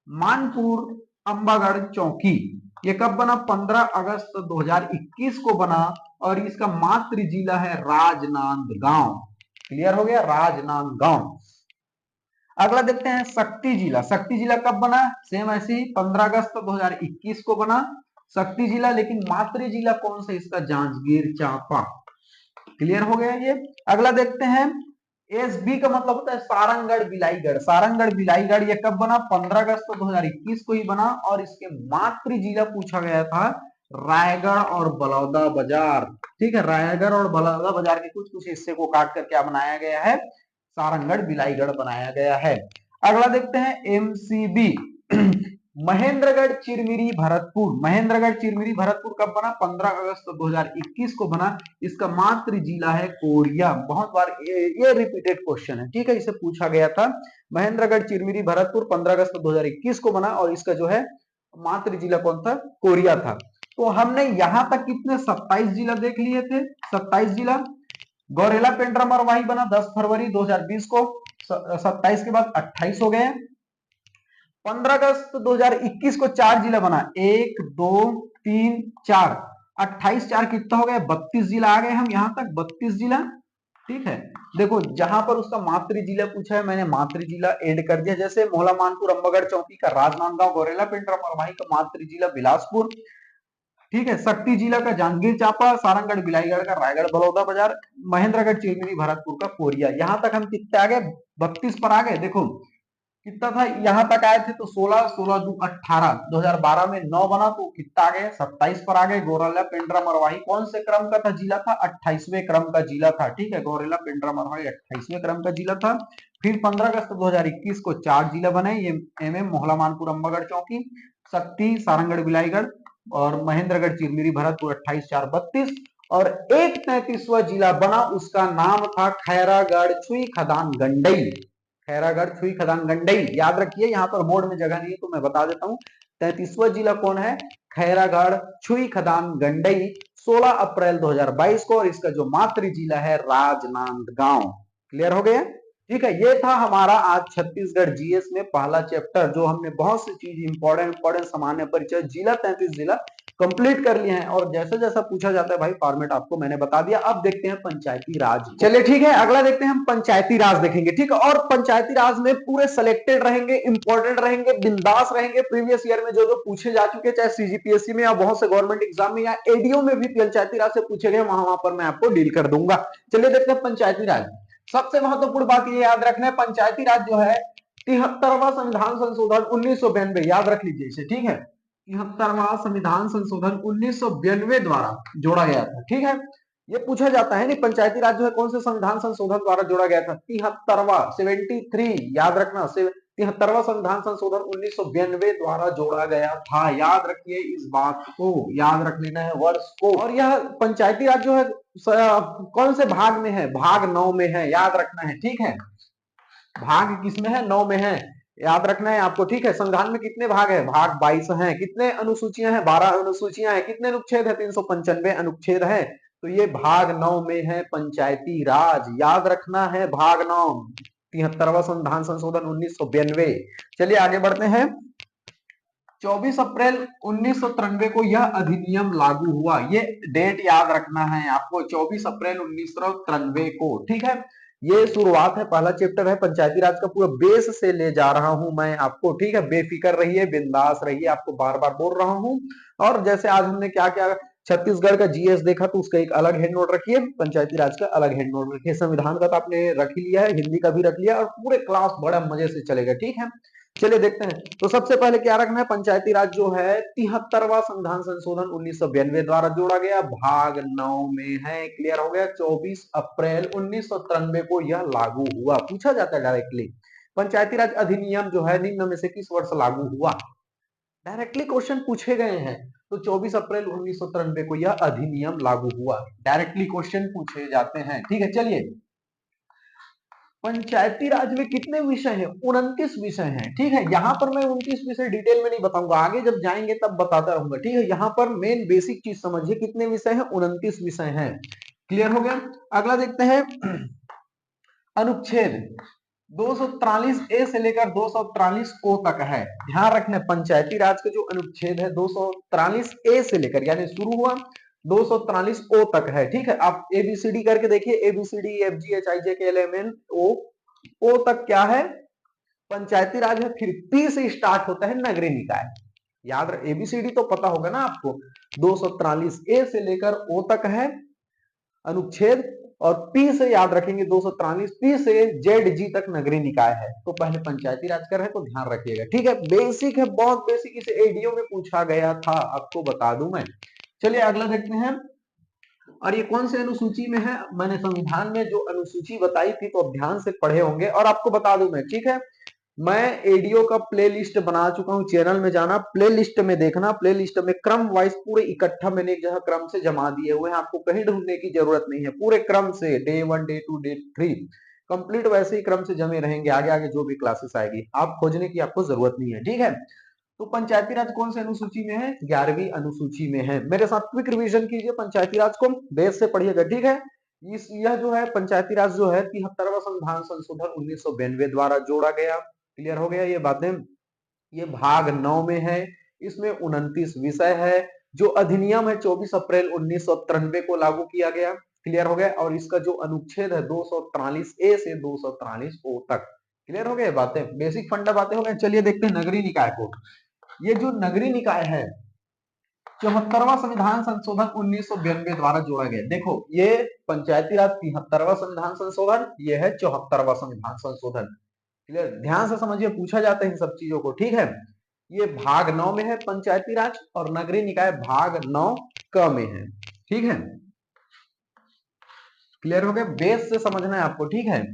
मानपुर, अंबागढ़ चौकी, ये कब बना? 15 अगस्त 2021 को बना। और इसका मातृ जिला है राजनांदगांव। क्लियर हो गया? राजनांदगांव। अगला देखते हैं, शक्ति जिला। शक्ति जिला कब बना? सेम ऐसे ही 15 अगस्त 2021 को बना शक्ति जिला। लेकिन मातृ जिला कौन सा इसका? जांजगीर चांपा। क्लियर हो गया ये? अगला देखते हैं, एसबी का मतलब होता है सारंगगढ़ बिलाईगढ़। सारंगगढ़ बिलाईगढ़ ये कब बना? 15 अगस्त 2021 को ही बना। और इसके मातृ जिला पूछा गया था रायगढ़ और बलौदा बाजार। ठीक है, रायगढ़ और बलौदा बाजार के कुछ कुछ हिस्से को काट कर क्या बनाया गया है? सारंगगढ़ बिलाईगढ़ बनाया गया है। अगला देखते हैं, एमसीबी, महेंद्रगढ़ चिरमिरी भरतपुर। महेंद्रगढ़ चिरमिरी भरतपुर कब बना? 15 अगस्त 2021 को बना। इसका मातृ जिला है कोरिया। बहुत बार ये रिपीटेड क्वेश्चन है। ठीक है, इसे पूछा गया था। महेंद्रगढ़ चिरमिरी भरतपुर 15 अगस्त 2021 को बना। और इसका जो है मातृ जिला कौन था? कोरिया था। तो हमने यहां तक कितने? 27 जिला देख लिए थे। 27 जिला। गौरेला पेंड्रा मरवाही बना 10 फरवरी 2020 को। 27 के बाद 28 हो गए। 15 अगस्त 2021 को 4 जिला बना, 1 2 3 4, 28 4 कितना हो गया? 32 जिला आ गए हम यहां तक, 32 जिला। ठीक है, देखो जहां पर उसका मातृ जिला पूछा है मैंने मातृ जिला ऐड कर दिया। जैसे मोहला, मानपुर, अंबागढ़ चौकी का राजनांदगांव, गौरेला पेंड्रा मरवाही का मातृ जिला बिलासपुर। ठीक है, शक्ति जिला का जांजगीर चांपा, सारंगगढ़ बिलाईगढ़ का रायगढ़ बलौदा बाजार, महेंद्रगढ़ चिरमिरी भरतपुर का कोरिया। यहां तक हम कितने आ गए? 32 पर आ गए। देखो कितना था? यहां तक आए थे तो 16 16 2 18। 2012 में 9 बना तो कितना आ गए? 27 पर आ गए। गौरेला पेंड्रा मरवाही कौन से क्रम का था? जिला था 28वें क्रम का जिला था। ठीक है, गौरेला पेंड्रा मरवाही 28वें क्रम का जिला था। फिर 15 अगस्त 2021 को 4 जिला बने, ये एमएम, मोहला, मानपुर, अंबागढ़ चौकी, शक्ति, सारंगगढ़ बिलाईगढ़ और महेंद्रगढ़ चिरमिरी भरतपुर। 28 4 32। और एक 33वां जिला बना, उसका नाम था खैरागढ़ छुई खदान गंडई। खैरागढ़ छुई खदान गंडई, याद रखिए। यहाँ पर बोर्ड में जगह नहीं है तो मैं बता देता हूँ। 33वां जिला कौन है? खैरागढ़ छुई खदान गंडई, 16 अप्रैल 2022 को। और इसका जो मातृ जिला है राजनांदगांव। क्लियर हो गया? ठीक है, ये था हमारा आज छत्तीसगढ़ जीएस में पहला चैप्टर, जो हमने बहुत सी चीज इंपॉर्टेंट सामान्य परिचय, जिला 33 जिला कंप्लीट कर लिए हैं। और जैसा जैसा पूछा जाता है भाई फॉर्मेट आपको मैंने बता दिया। अब देखते हैं पंचायती राज। चलिए ठीक है, अगला देखते हैं हम पंचायती राज देखेंगे। ठीक है, और पंचायती राज में पूरे सिलेक्टेड रहेंगे, इंपॉर्टेंट रहेंगे, बिंदास रहेंगे। प्रीवियस ईयर में जो जो पूछे जा चुके, चाहे सीजीपीएससी में या बहुत से गवर्नमेंट एग्जाम में या एडीओ में भी पंचायती राज से पूछे गए, वहां पर मैं आपको डील कर दूंगा। चलिए देखते हैं पंचायती राज। सबसे महत्वपूर्ण बात ये याद रखना है, पंचायती राज जो है 73वां संविधान संशोधन 1992, याद रख लीजिए इसे। ठीक है, 73वां संविधान संशोधन 1992 द्वारा जोड़ा गया था। ठीक है, ये पूछा जाता है नहीं पंचायती राज जो है कौन से संविधान संशोधन द्वारा जोड़ा गया था? 73वां 73, याद रखना, 73वां संविधान संशोधन 1992 द्वारा जोड़ा गया था। याद रखिए इस बात को, याद रख लेना है वर्ष को। और यह पंचायती राज जो है कौन से भाग में है? भाग 9 में है, याद रखना है। ठीक है, भाग किसमें है? 9 में है, याद रखना है आपको। ठीक है, संविधान में कितने भाग है? भाग 22 हैं। कितने अनुसूचियां हैं? 12 अनुसूचियां हैं। कितने अनुच्छेद है? 395 अनुच्छेद है। तो ये भाग 9 में है पंचायती राज, याद रखना है भाग 9, 73वां संविधान संशोधन 1992। चलिए आगे बढ़ते हैं। 24 अप्रैल 1993 को यह अधिनियम लागू हुआ। ये डेट याद रखना है आपको, 24 अप्रैल 1993 को, ठीक है। ये शुरुआत है, पहला चैप्टर है पंचायती राज का, पूरा बेस से ले जा रहा हूं मैं आपको, ठीक है। बेफिक्र रहिए, बिंदास रहिए, आपको बार बार बोल रहा हूं। और जैसे आज हमने क्या क्या छत्तीसगढ़ का जीएस देखा, तो उसका एक अलग हेड नोट रखिए, पंचायती राज का अलग हेड नोट रखिए, संविधान का तो आपने रख ही लिया है, हिंदी का भी रख लिया, और पूरे क्लास बड़ा मजे से चलेगा, ठीक है। चलिए देखते हैं। तो सबसे पहले क्या रखना है, पंचायती राज जो है 73वां संविधान संशोधन 1992 द्वारा जोड़ा गया, भाग 9 में है। क्लियर हो गया। 24 अप्रैल 1993 को यह लागू हुआ। पूछा जाता है डायरेक्टली, पंचायती राज अधिनियम जो है निम्न में से किस वर्ष लागू हुआ, डायरेक्टली क्वेश्चन पूछे गए हैं। तो 24 अप्रैल 1993 को यह अधिनियम लागू हुआ, डायरेक्टली क्वेश्चन पूछे जाते हैं, ठीक है। चलिए, पंचायती राज में कितने विषय हैं, 29 विषय हैं, ठीक है। यहां पर मैं 29 विषय डिटेल में नहीं बताऊंगा, आगे जब जाएंगे तब बताता रहूंगा, ठीक है। यहां पर मेन बेसिक चीज समझिए, कितने विषय हैं, 29 विषय हैं। क्लियर हो गया। अगला देखते हैं, अनुच्छेद 243 ए से लेकर 243 ओ तक है। ध्यान रखना, पंचायती राज का जो अनुच्छेद है 243 ए से लेकर, यानी शुरू हुआ 243 ओ तक है, ठीक है। आप एबीसीडी करके देखिए, A B C D F G H I J K L M N O तक क्या है, पंचायती राज है। फिर पी से स्टार्ट होता है नगरीय निकाय। याद रख, एबीसीडी तो पता होगा ना आपको, 243 ए से लेकर ओ तक है अनुच्छेद, और पी से याद रखेंगे 243, पी से जेड जी तक नगरीय निकाय है। तो पहले पंचायती राज कर है, तो ध्यान रखिएगा, ठीक है। बेसिक है, बहुत बेसिक, इसे एडीओ में पूछा गया था, आपको बता दूं मैं। चलिए अगला देखते हैं, और ये कौन से अनुसूची में है, मैंने संविधान में जो अनुसूची बताई थी, तो अब ध्यान से पढ़े होंगे, और आपको बता दूं मैं, ठीक है। मैं एडीओ का प्लेलिस्ट बना चुका हूं, चैनल में जाना, प्लेलिस्ट में देखना, प्लेलिस्ट में क्रम वाइज पूरे इकट्ठा मैंने एक जगह क्रम से जमा दिए हुए हैं, आपको कहीं ढूंढने की जरूरत नहीं है, पूरे क्रम से, डे 1 डे 2 डे 3 कंप्लीट वैसे ही क्रम से जमे रहेंगे, आगे आगे जो भी क्लासेस आएगी, आप खोजने की आपको जरूरत नहीं है, ठीक है। तो पंचायती राज कौन से अनुसूची में है, 11वीं अनुसूची में है। मेरे साथ क्विक रिवीजन कीजिए, पंचायती राज को बेस से पढ़िएगा, ठीक है। यह जो है पंचायती राज जो है 73वां संविधान संशोधन 1992 द्वारा जोड़ा गया। क्लियर हो गया ये बातें। ये भाग 9 में है, इसमें 29 विषय है। जो अधिनियम है 24 अप्रैल 1993 को लागू किया गया। क्लियर हो गया। और इसका जो अनुच्छेद है 243 ए से 243 ओ तक। क्लियर हो गया बातें, बेसिक फंडा बातें हो गए। चलिए देखते हैं नगरीय निकाय को। ये जो नगरीय निकाय है 74वां संविधान संशोधन 1992 द्वारा जोड़ा गया। देखो, ये पंचायती राज 73वां संविधान संशोधन, ये है 74वां संविधान संशोधन। क्लियर, ध्यान से समझिए, पूछा जाता है इन सब चीजों को, ठीक है। ये भाग 9 में है पंचायती राज, और नगरीय निकाय भाग 9 क में है, ठीक है। क्लियर हो गया, बेस से समझना है आपको, ठीक है।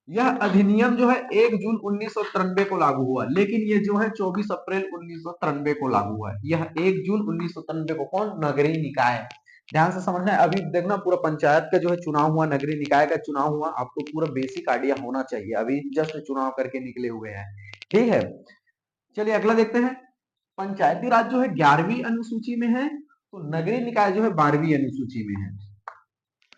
यह अधिनियम जो है 1 जून 1993 को लागू हुआ, लेकिन ये जो है 24 अप्रैल 1993 को लागू हुआ है। यह 1 जून 1993 को, कौन, नगरीय निकाय। ध्यान से समझना है। अभी देखना, पूरा पंचायत का जो है चुनाव हुआ, नगरीय निकाय का चुनाव हुआ, आपको पूरा बेसिक आइडिया होना चाहिए, अभी जस्ट चुनाव करके निकले हुए हैं, ठीक है। चलिए अगला देखते हैं, पंचायती राज जो है 11वीं अनुसूची में है, तो नगरीय निकाय जो है 12वीं अनुसूची में है।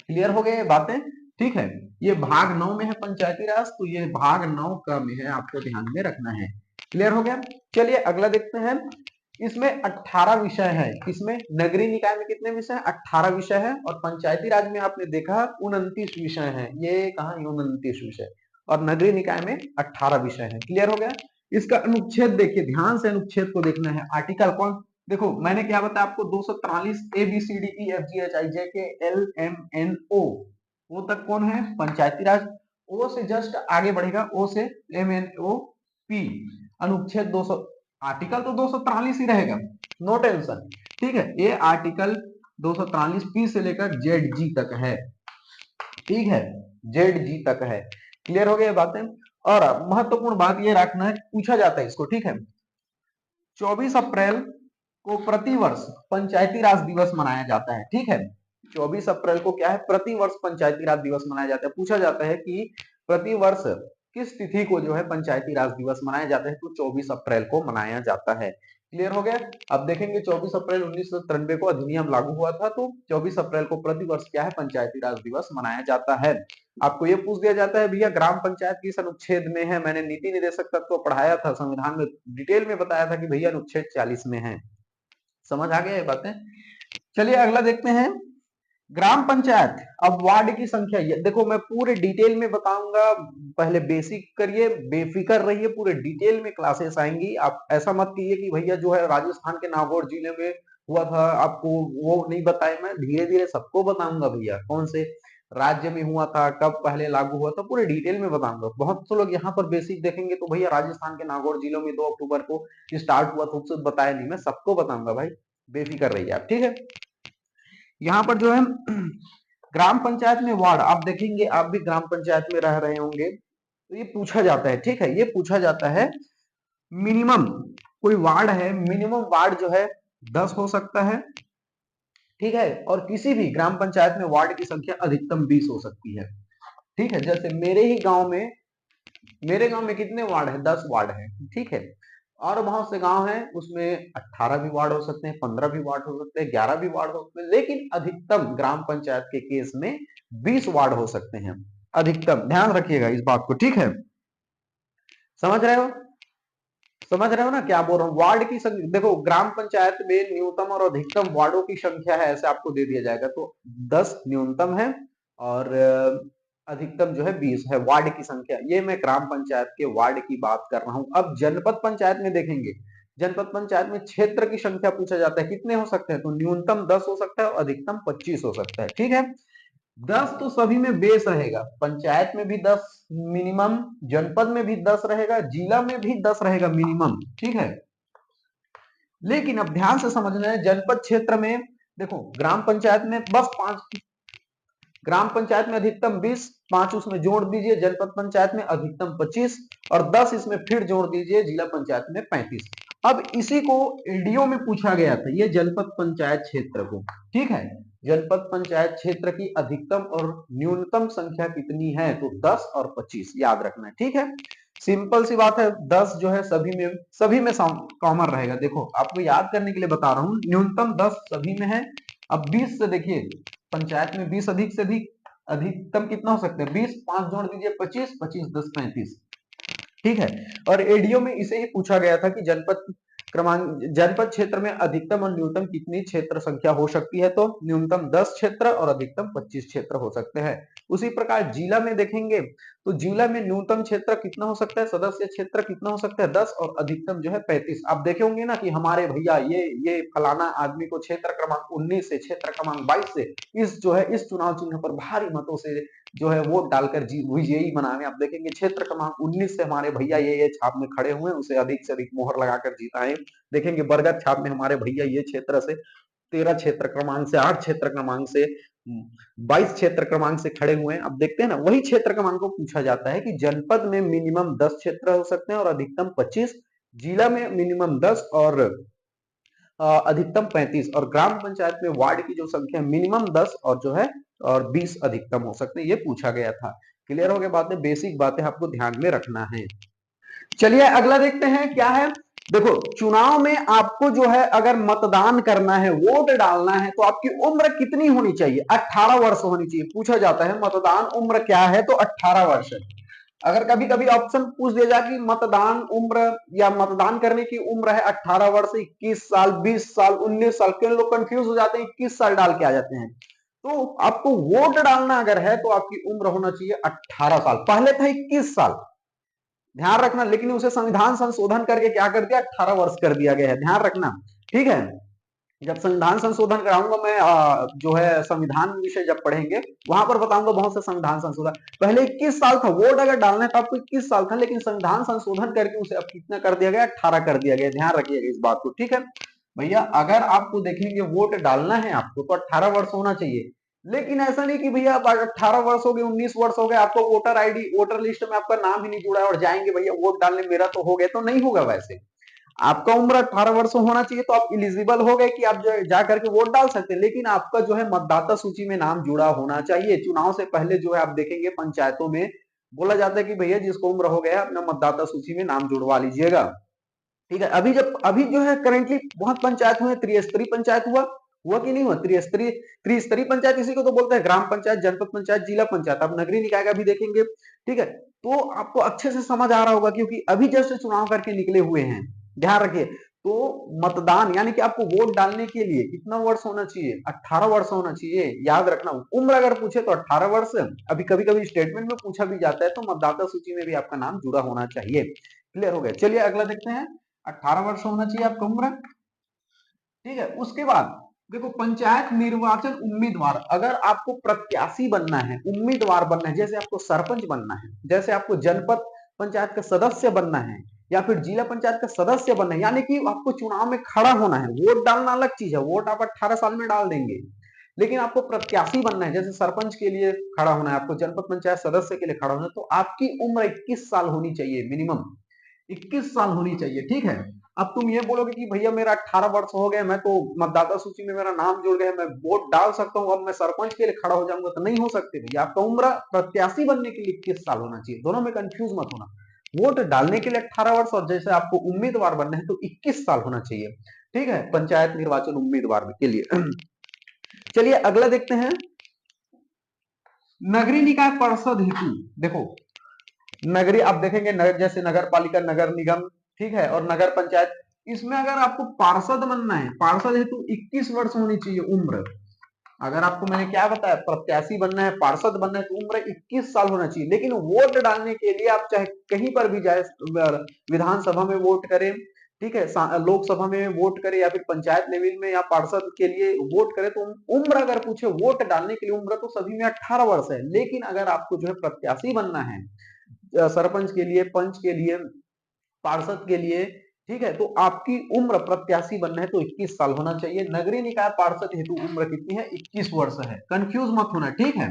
क्लियर हो गए ये बातें, ठीक है। ये भाग 9 में है पंचायती राज, तो ये भाग 9 क में है, आपको ध्यान में रखना है। क्लियर हो गया। चलिए अगला देखते हैं, इसमें 18 विषय है। इसमें नगरीय निकाय में कितने विषय, 18 विषय है, और पंचायती राज में आपने देखा 29 विषय है। ये कहा, 29 विषय, और नगरीय निकाय में 18 विषय है। क्लियर हो गया। इसका अनुच्छेद देखिए, ध्यान से अनुच्छेद को देखना है। आर्टिकल कौन, देखो मैंने क्या बताया आपको, 243 A B C D E F G H I J K L M N O तक कौन है, पंचायती राज। ओ से जस्ट आगे बढ़ेगा, ओ से एम एन ओ पी, अनुच्छेद 200, आर्टिकल तो 243 ही रहेगा, नो टेंशन, ठीक है। ये आर्टिकल 243 पी से लेकर जेड जी तक है, ठीक है, जेड जी तक है। क्लियर हो गया बातें। और महत्वपूर्ण बात ये रखना है, पूछा जाता है इसको, ठीक है। 24 अप्रैल को प्रतिवर्ष पंचायती राज दिवस मनाया जाता है, ठीक है। 24 अप्रैल को क्या है, प्रतिवर्ष पंचायती राज दिवस मनाया जाता है। पूछा जाता है कि प्रतिवर्ष किस तिथि को जो है पंचायती राज दिवस मनाया जाता है, तो 24 अप्रैल को मनाया जाता है। क्लियर हो गया। अब देखेंगे 24 अप्रैल 1993 को अधिनियम लागू हुआ था, तो 24 अप्रैल को प्रतिवर्ष क्या है, पंचायती राज दिवस मनाया जाता है। आपको ये पूछ दिया जाता है भैया ग्राम पंचायत किस अनुच्छेद में है। मैंने नीति निर्देशक तत्व पढ़ाया था, संविधान में डिटेल में बताया था कि भैया अनुच्छेद 40 में है। समझ आ गया ये बातें। चलिए अगला देखते हैं, ग्राम पंचायत। अब वार्ड की संख्या, ये देखो मैं पूरे डिटेल में बताऊंगा, पहले बेसिक करिए, बेफिक्र रहिए, पूरे डिटेल में क्लासेस आएंगी। आप ऐसा मत कीजिए कि भैया जो है राजस्थान के नागौर जिले में हुआ था आपको वो नहीं बताए। मैं धीरे धीरे सबको बताऊंगा भैया, कौन से राज्य में हुआ था, कब पहले लागू हुआ था, पूरे डिटेल में बताऊंगा। बहुत से लोग यहाँ पर बेसिक देखेंगे तो भैया राजस्थान के नागौर जिलों में 2 अक्टूबर को स्टार्ट हुआ था, उससे बताया नहीं। मैं सबको बताऊंगा भाई, बेफिक्र रहिए आप, ठीक है। यहाँ पर जो है ग्राम पंचायत में वार्ड, आप देखेंगे आप भी ग्राम पंचायत में रह रहे होंगे, तो ये पूछा जाता है, ठीक है, ये पूछा जाता है मिनिमम, कोई वार्ड है, मिनिमम वार्ड जो है 10 हो सकता है, ठीक है, और किसी भी ग्राम पंचायत में वार्ड की संख्या अधिकतम 20 हो सकती है, ठीक है। जैसे मेरे गांव में कितने वार्ड है, 10 वार्ड है, ठीक है। और बहुत से गांव हैं उसमें 18 भी वार्ड हो सकते हैं, 15 भी वार्ड हो सकते हैं, 11 भी वार्ड हो सकते हैं, लेकिन अधिकतम ग्राम पंचायत के केस में 20 वार्ड हो सकते हैं, अधिकतम। ध्यान रखिएगा इस बात को, ठीक है। समझ रहे हो, समझ रहे हो ना क्या बोल रहा हूँ। वार्ड की संख्या देखो, ग्राम पंचायत में न्यूनतम और अधिकतम वार्डों की संख्या है, ऐसे आपको दे दिया जाएगा, तो 10 न्यूनतम है और अधिकतम जो है 20 है वार्ड की संख्या। ये मैं ग्राम पंचायत के वार्ड की बात कर रहा हूं। अब जनपद पंचायत में देखेंगे, जनपद पंचायत में क्षेत्र की संख्या पूछा जाता है, कितने हो सकते हैं, तो न्यूनतम 10 हो सकता है और अधिकतम 25 हो सकता है, ठीक है। 10 तो सभी में बेस रहेगा, पंचायत में भी 10 मिनिमम, जनपद में भी 10 रहेगा, जिला में भी 10 रहेगा मिनिमम, ठीक है। लेकिन अब ध्यान से समझना है, जनपद क्षेत्र में देखो ग्राम पंचायत में बस 5, ग्राम पंचायत में अधिकतम 20, 5 उसमें जोड़ दीजिए, जनपद पंचायत में अधिकतम 25 और 10 इसमें फिर जोड़ दीजिए, जिला पंचायत में 35। अब इसी को एडीओ में पूछा गया था, ये जनपद पंचायत क्षेत्र को, ठीक है। जनपद पंचायत क्षेत्र की अधिकतम और न्यूनतम संख्या कितनी है, तो 10 और 25 याद रखना है, ठीक है। सिंपल सी बात है, 10 जो है सभी में कॉमन रहेगा। देखो आपको याद करने के लिए बता रहा हूं, न्यूनतम 10 सभी में है। अब 20 से देखिए, पंचायत में 20 अधिक से अधिक, अधिकतम कितना हो सकता है 20, 5 जोड़ दीजिए 25, 25 10 35, ठीक है। और एडीओ में इसे ही पूछा गया था कि जनपद क्षेत्र में अधिकतम और न्यूनतम कितनी क्षेत्र संख्या हो सकती है, तो न्यूनतम 10 क्षेत्र और अधिकतम 25 क्षेत्र हो सकते हैं। उसी प्रकार जिला में देखेंगे तो जिला में न्यूनतम क्षेत्र कितना हो सकता है, सदस्य क्षेत्र कितना हो सकता है 10 और अधिकतम जो है 35। आप देखे होंगे ना कि हमारे भैया ये फलाना आदमी को क्षेत्र क्रमांक 19 से, क्षेत्र क्रमांक 22 से इस जो है इस चुनाव चिन्ह पर भारी मतों से जो है वोट डालकर विजयी बनाने। आप देखेंगे क्षेत्र क्रमांक 19 से हमारे भैया ये छाप में खड़े हुए, उसे अधिक से अधिक मोहर लगाकर जीताएं। देखेंगे बरगद छाप में हमारे भैया ये क्षेत्र से 13 क्षेत्र क्रमांक से, 8 क्षेत्र क्रमांक से, 22 क्षेत्र क्रमांक से खड़े हुए हैं। अब देखते हैं ना, वही क्षेत्र क्रमांक को पूछा जाता है कि जनपद में मिनिमम 10 क्षेत्र हो सकते हैं और अधिकतम 25, जिला में मिनिमम 10 और अधिकतम 35, और ग्राम पंचायत में वार्ड की जो संख्या मिनिमम 10 और जो है और 20 अधिकतम हो सकते हैं, ये पूछा गया था। क्लियर हो गया बातें, बेसिक बातें आपको ध्यान में रखना है। चलिए अगला देखते हैं क्या है। देखो चुनाव में आपको जो है अगर मतदान करना है, वोट डालना है, तो आपकी उम्र कितनी होनी चाहिए, 18 वर्ष होनी चाहिए। पूछा जाता है मतदान उम्र क्या है, तो 18 वर्ष है। अगर कभी कभी ऑप्शन पूछ दिया जाए कि मतदान उम्र या मतदान करने की उम्र है 18 वर्ष, 21 साल, 20 साल, 19 साल, कई लोग कंफ्यूज हो जाते हैं, 21 साल डाल के आ जाते हैं। तो आपको वोट डालना अगर है तो आपकी उम्र होना चाहिए 18 साल। पहले था 21 साल, ध्यान रखना, लेकिन उसे संविधान संशोधन करके क्या कर दिया, 18 वर्ष कर दिया गया है, ध्यान रखना, ठीक है। जब संविधान संशोधन कराऊंगा मैं, जो है संविधान विषय जब पढ़ेंगे वहां पर बताऊंगा बहुत से संविधान संशोधन। पहले 21 साल था, वोट अगर डालना है तो आपको 21 साल था, लेकिन संविधान संशोधन करके उसे अब कितना कर दिया गया, 18 कर दिया गया। ध्यान रखिएगा इस बात को, ठीक है भैया। अगर आपको देखेंगे वोट डालना है आपको तो 18 वर्ष होना चाहिए, लेकिन ऐसा नहीं कि भैया आप 18 वर्ष हो गए, 19 वर्ष हो गए, आपको वोटर आईडी, वोटर लिस्ट में आपका नाम ही नहीं जुड़ा है और जाएंगे भैया वोट डालने, मेरा तो हो गया, तो नहीं होगा। वैसे आपका उम्र 18 वर्ष होना चाहिए तो आप इलिजिबल हो गए कि आप जा करके वोट डाल सकते हैं, लेकिन आपका जो है मतदाता सूची में नाम जुड़ा होना चाहिए। चुनाव से पहले जो है आप देखेंगे पंचायतों में बोला जाता है कि भैया जिसको उम्र हो गया अपना मतदाता सूची में नाम जुड़वा लीजिएगा। ठीक है। अभी जो है करेंटली बहुत पंचायत हुए, त्रिस्तरीय पंचायत हुआ कि नहीं हुआ? त्रिस्तरीय त्रिस्तरीय पंचायत इसी को तो बोलते हैं, ग्राम पंचायत, जनपद पंचायत, जिला पंचायत। अब नगरीय निकाय का भी देखेंगे, ठीक है। तो आपको अच्छे से समझ आ रहा होगा, क्योंकि अभी जस्ट चुनाव करके निकले हुए हैं, ध्यान रखिए। तो मतदान यानी कि आपको वोट डालने के लिए कितना वर्ष होना चाहिए? 18 वर्ष होना चाहिए, याद रखना। उम्र अगर पूछे तो 18 वर्ष। अभी कभी कभी स्टेटमेंट में पूछा भी जाता है, तो मतदाता सूची में भी आपका नाम जुड़ा होना चाहिए। क्लियर हो गया? चलिए अगला देखते हैं। 18 वर्ष होना चाहिए आपका उम्र, ठीक है। उसके बाद देखो, पंचायत निर्वाचन उम्मीदवार, अगर आपको प्रत्याशी बनना है, उम्मीदवार बनना है, जैसे आपको सरपंच बनना है, जैसे आपको जनपद पंचायत का सदस्य बनना है, या फिर जिला पंचायत का सदस्य बनना है, यानी कि आपको चुनाव में खड़ा होना है। वोट डालना अलग चीज है, वोट आप 18 साल में डाल देंगे, लेकिन आपको प्रत्याशी बनना है, जैसे सरपंच के लिए खड़ा होना है, आपको जनपद पंचायत सदस्य के लिए खड़ा होना है, तो आपकी उम्र 21 साल होनी चाहिए, मिनिमम 21 साल होनी चाहिए, ठीक है। अब तुम ये बोलोगे कि भैया मेरा 18 वर्ष हो गया, मैं तो मतदाता सूची में मेरा नाम जुड़ गया, मैं वोट डाल सकता हूँ, अब मैं सरपंच के लिए खड़ा हो जाऊंगा, तो नहीं हो सकते भैया। आपका उम्र प्रत्याशी बनने के लिए 21 साल होना चाहिए, दोनों में कंफ्यूज मत होना। वोट डालने के लिए 18 वर्ष, और जैसे आपको उम्मीदवार बनना है तो 21 साल होना चाहिए, ठीक है, पंचायत निर्वाचन उम्मीदवार के लिए। चलिए अगला देखते हैं। नगरीय निकाय परिषद हेतु, देखो नगरीय आप देखेंगे, जैसे नगर पालिका, नगर निगम, ठीक है, और नगर पंचायत, इसमें अगर आपको पार्षद बनना है, पार्षद हेतु 21 वर्ष होनी चाहिए उम्र। अगर आपको मैंने क्या बताया, प्रत्याशी बनना है, पार्षद बनना है, तो उम्र 21 साल होना चाहिए। लेकिन वोट डालने के लिए आप चाहे कहीं पर भी जाए, विधानसभा में वोट करें, ठीक है, लोकसभा में वोट करें, या फिर पंचायत लेवल में या पार्षद के लिए वोट करें, तो उम्र अगर पूछे वोट डालने के लिए, उम्र तो सभी में 18 वर्ष है। लेकिन अगर आपको जो है प्रत्याशी बनना है, सरपंच के लिए, पंच के लिए, पार्षद के लिए, ठीक है, तो आपकी उम्र प्रत्याशी बनना है तो 21 साल होना चाहिए। नगरीय निकाय पार्षद हेतु उम्र कितनी है? 21 वर्ष है, कंफ्यूज मत होना, ठीक है।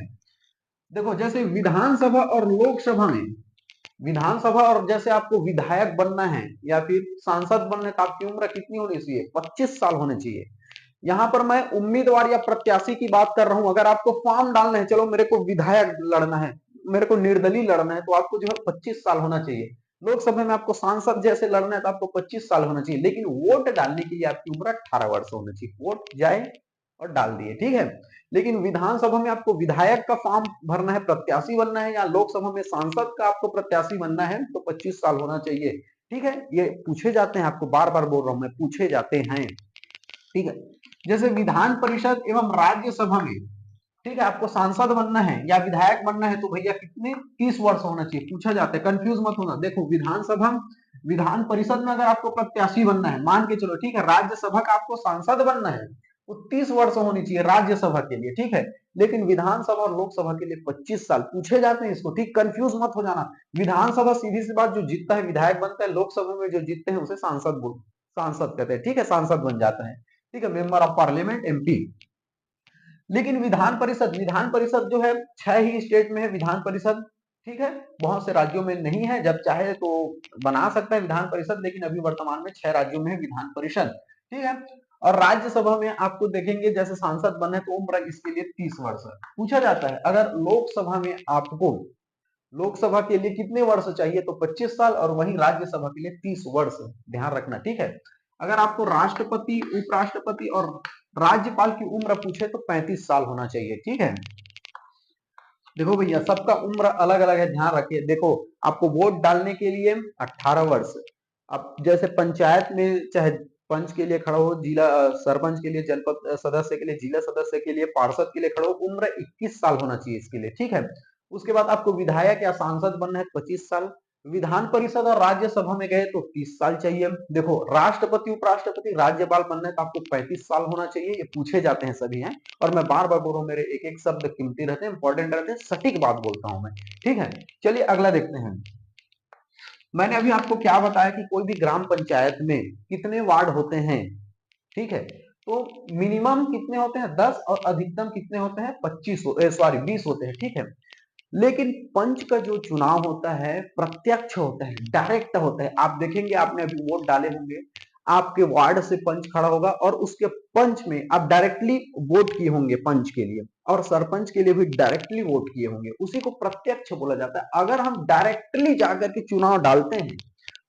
देखो जैसे विधानसभा और लोकसभा में, विधानसभा और जैसे आपको विधायक बनना है या फिर सांसद बनना है, तो आपकी उम्र कितनी होनी चाहिए? 25 साल होनी चाहिए। यहां पर मैं उम्मीदवार या प्रत्याशी की बात कर रहा हूं। अगर आपको फॉर्म डालना है, चलो मेरे को विधायक लड़ना है, मेरे को निर्दलीय लड़ना है, तो आपको जो है 25 साल होना चाहिए। लोकसभा में आपको सांसद जैसे लड़ना है, तो आपको 25 साल होना चाहिए। लेकिन वोट डालने के लिए आपकी उम्र 18 वर्ष होना चाहिए। वोट जाए और डाल दिए, ठीक है। लेकिन विधानसभा में आपको विधायक का फॉर्म भरना है, प्रत्याशी बनना है, या लोकसभा में सांसद का आपको प्रत्याशी बनना है, तो 25 साल होना चाहिए, ठीक है। ये पूछे जाते हैं, आपको बार बार बोल रहा हूं मैं, पूछे जाते हैं, ठीक है। जैसे विधान परिषद एवं राज्यसभा में, ठीक है, आपको सांसद बनना है या विधायक बनना है, तो भैया कितने? 30 वर्ष होना चाहिए। पूछा जाता है, कंफ्यूज मत होना। देखो विधानसभा, विधान परिषद में अगर आपको प्रत्याशी बनना है, मान के चलो, ठीक है, राज्यसभा का आपको सांसद बनना है, तो 30 वर्ष होनी चाहिए राज्यसभा के लिए, ठीक है। लेकिन विधानसभा और लोकसभा के लिए 25 साल पूछे जाते हैं इसको, ठीक, कंफ्यूज मत हो जाना। विधानसभा सीधी सी बात, जो जीतता है विधायक बनता है, लोकसभा में जो जीतते हैं उसे सांसद कहते हैं, ठीक है, सांसद बन जाता है, ठीक है, मेंबर ऑफ पार्लियामेंट, एमपी। लेकिन विधान परिषद जो है 6 ही स्टेट में है विधान परिषद, ठीक है, बहुत से राज्यों में नहीं है। जब चाहे तो बना सकता है विधान परिषद, लेकिन अभी वर्तमान में 6 राज्यों में है विधान परिषद, ठीक है। और राज्यसभा में आपको देखेंगे, जैसे सांसद बने तो उम्र इसके लिए 30 वर्ष है। पूछा जाता है अगर लोकसभा में आपको, लोकसभा के लिए कितने वर्ष चाहिए, तो 25 साल, और वहीं राज्यसभा के लिए 30 वर्ष, ध्यान रखना, ठीक है। अगर आपको राष्ट्रपति, उपराष्ट्रपति और राज्यपाल की उम्र पूछे तो 35 साल होना चाहिए, ठीक है। देखो भैया सबका उम्र अलग अलग है, ध्यान रखिए। देखो आपको वोट डालने के लिए 18 वर्ष, अब जैसे पंचायत में चाहे पंच के लिए खड़ा हो, जिला सरपंच के लिए, जनपद सदस्य के लिए, जिला सदस्य के लिए, पार्षद के लिए खड़ा हो, उम्र 21 साल होना चाहिए इसके लिए, ठीक है। उसके बाद आपको विधायक या सांसद बनना है 25 साल, विधान परिषद और राज्यसभा में गए तो 30 साल चाहिए। देखो राष्ट्रपति, उपराष्ट्रपति, राज्यपाल बनना है तो आपको 35 साल होना चाहिए। ये पूछे जाते हैं सभी हैं, और मैं बार बार बोल रहा हूँ, मेरे एक एक शब्द कीमती रहते हैं, इंपॉर्टेंट रहते हैं, सटीक बात बोलता हूं मैं, ठीक है। चलिए अगला देखते हैं। मैंने अभी आपको क्या बताया कि कोई भी ग्राम पंचायत में कितने वार्ड होते हैं, ठीक है। तो मिनिमम कितने होते हैं? 10, और अधिकतम कितने होते हैं? 20 होते हैं, ठीक है। लेकिन पंच का जो चुनाव होता है प्रत्यक्ष होता है, डायरेक्ट होता है। आप देखेंगे, आपने अभी वोट डाले होंगे, आपके वार्ड से पंच खड़ा होगा, और उसके पंच में आप डायरेक्टली वोट किए होंगे पंच के लिए, और सरपंच के लिए भी डायरेक्टली वोट किए होंगे, उसी को प्रत्यक्ष बोला जाता है। अगर हम डायरेक्टली जाकर के चुनाव डालते हैं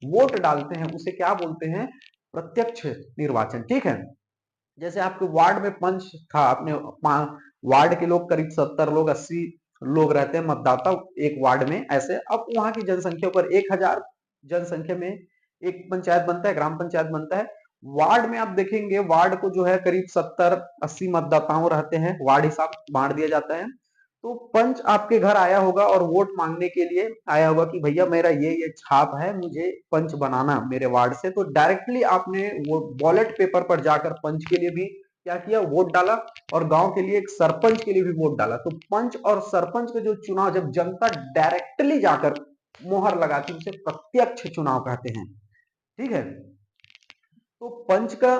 वोट डालते हैं उसे क्या बोलते हैं, प्रत्यक्ष निर्वाचन। ठीक है, जैसे आपके वार्ड में पंच था, आपने वार्ड के लोग करीब 70 लोग 80 लोग रहते हैं मतदाता एक वार्ड में, ऐसे अब वहां की जनसंख्या पर 1000 जनसंख्या में एक पंचायत बनता है, ग्राम पंचायत बनता है। वार्ड में आप देखेंगे वार्ड को जो है करीब 70-80 मतदाताओं रहते हैं, वार्ड हिसाब बांट दिया जाता है। तो पंच आपके घर आया होगा और वोट मांगने के लिए आया होगा कि भैया मेरा ये छाप है, मुझे पंच बनाना मेरे वार्ड से। तो डायरेक्टली आपने वो बॉलेट पेपर पर जाकर पंच के लिए भी क्या किया, वोट डाला, और गांव के लिए एक सरपंच के लिए भी वोट डाला। तो पंच और सरपंच का जो चुनाव जब जनता डायरेक्टली जाकर मोहर लगाती है उसे प्रत्यक्ष चुनाव कहते हैं। ठीक है, तो पंच का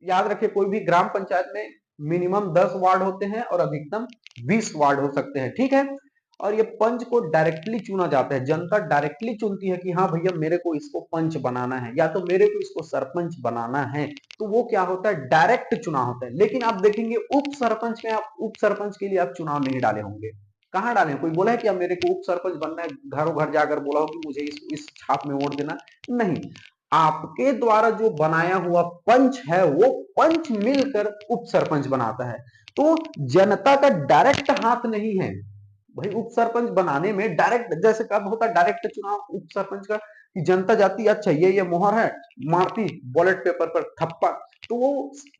याद रखिए, कोई भी ग्राम पंचायत में मिनिमम 10 वार्ड होते हैं और अधिकतम 20 वार्ड हो सकते हैं। ठीक है, और ये पंच को डायरेक्टली चुना जाता है, जनता डायरेक्टली चुनती है कि हाँ भैया मेरे को इसको पंच बनाना है या तो मेरे को इसको सरपंच बनाना है। तो वो क्या होता है, डायरेक्ट चुनाव होता है। लेकिन आप देखेंगे उप सरपंच में, आप उप सरपंच के लिए आप चुनाव नहीं डाले होंगे। कहाँ डाले, कोई बोला है कि अब मेरे को उप सरपंच बनना है, घरों घर जाकर बोला हो कि मुझे इस छाप में वोट देना, नहीं। आपके द्वारा जो बनाया हुआ पंच है वो पंच मिलकर उप सरपंच बनाता है। तो जनता का डायरेक्ट हाथ नहीं है भाई उप सरपंच बनाने में। डायरेक्ट जैसे कब होता है डायरेक्ट चुनाव उप सरपंच का, कि जनता जाती है, अच्छा ये मोहर है, मारती बॉलेट पेपर पर थप्पा, तो वो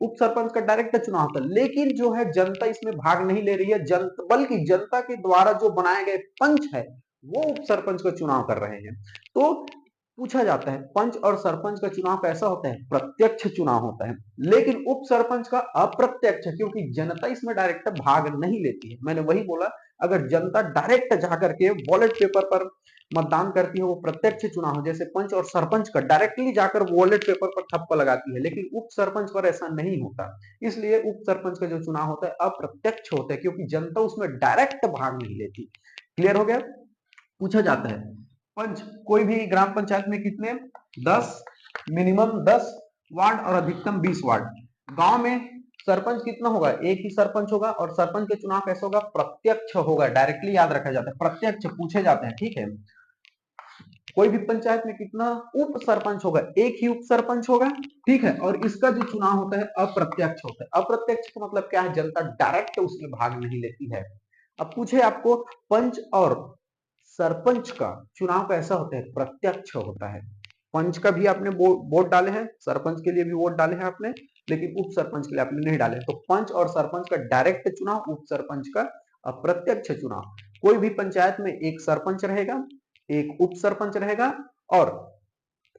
उप सरपंच का डायरेक्ट चुनाव होता है। लेकिन जो है जनता इसमें भाग नहीं ले रही है, बल्कि जनता के द्वारा जो बनाए गए पंच है वो उप सरपंच का चुनाव कर रहे हैं। तो पूछा जाता है पंच और सरपंच का चुनाव कैसा होता है, प्रत्यक्ष चुनाव होता है। लेकिन उप सरपंच का अप्रत्यक्ष, क्योंकि जनता इसमें डायरेक्ट भाग नहीं लेती है। मैंने वही बोला, अगर जनता डायरेक्ट जाकर के वॉलेट पेपर पर मतदान करती है वो प्रत्यक्ष चुनाव है। जैसे पंच और सरपंच का डायरेक्टली जाकर वॉलेट पेपर पर थप्पा लगाती है, लेकिन उप सरपंच पर ऐसा नहीं होता। इसलिए उप सरपंच का जो चुनाव होता है अप्रत्यक्ष होता है, क्योंकि जनता उसमें डायरेक्ट भाग नहीं लेती। क्लियर हो गया। पूछा जाता है पंच कोई भी ग्राम पंचायत में कितने, 10, मिनिमम 10 वार्ड और अधिकतम 20 वार्ड। गांव में सरपंच कितना होगा, एक ही सरपंच होगा, और सरपंच का चुनाव कैसे होगा, प्रत्यक्ष होगा। डायरेक्टली याद रखा जाता है, प्रत्यक्ष पूछे जाते हैं। ठीक है, कोई भी पंचायत में कितना उप सरपंच होगा, एक ही उप सरपंच होगा। ठीक है, और इसका जो चुनाव होता है अप्रत्यक्ष होता है। अप्रत्यक्ष का मतलब क्या है, जनता डायरेक्ट उसमें भाग नहीं लेती है। अब पूछे आपको पंच और सरपंच का चुनाव कैसा होता है, प्रत्यक्ष होता है। पंच का भी आपने वोट डाले हैं, सरपंच के लिए भी वोट डाले हैं आपने, लेकिन उप सरपंच के लिए आपने नहीं डाले। तो पंच और सरपंच का डायरेक्ट चुनाव, उप सरपंच का अप्रत्यक्ष चुनाव। कोई भी पंचायत में एक सरपंच रहेगा, एक उप सरपंच रहेगा, और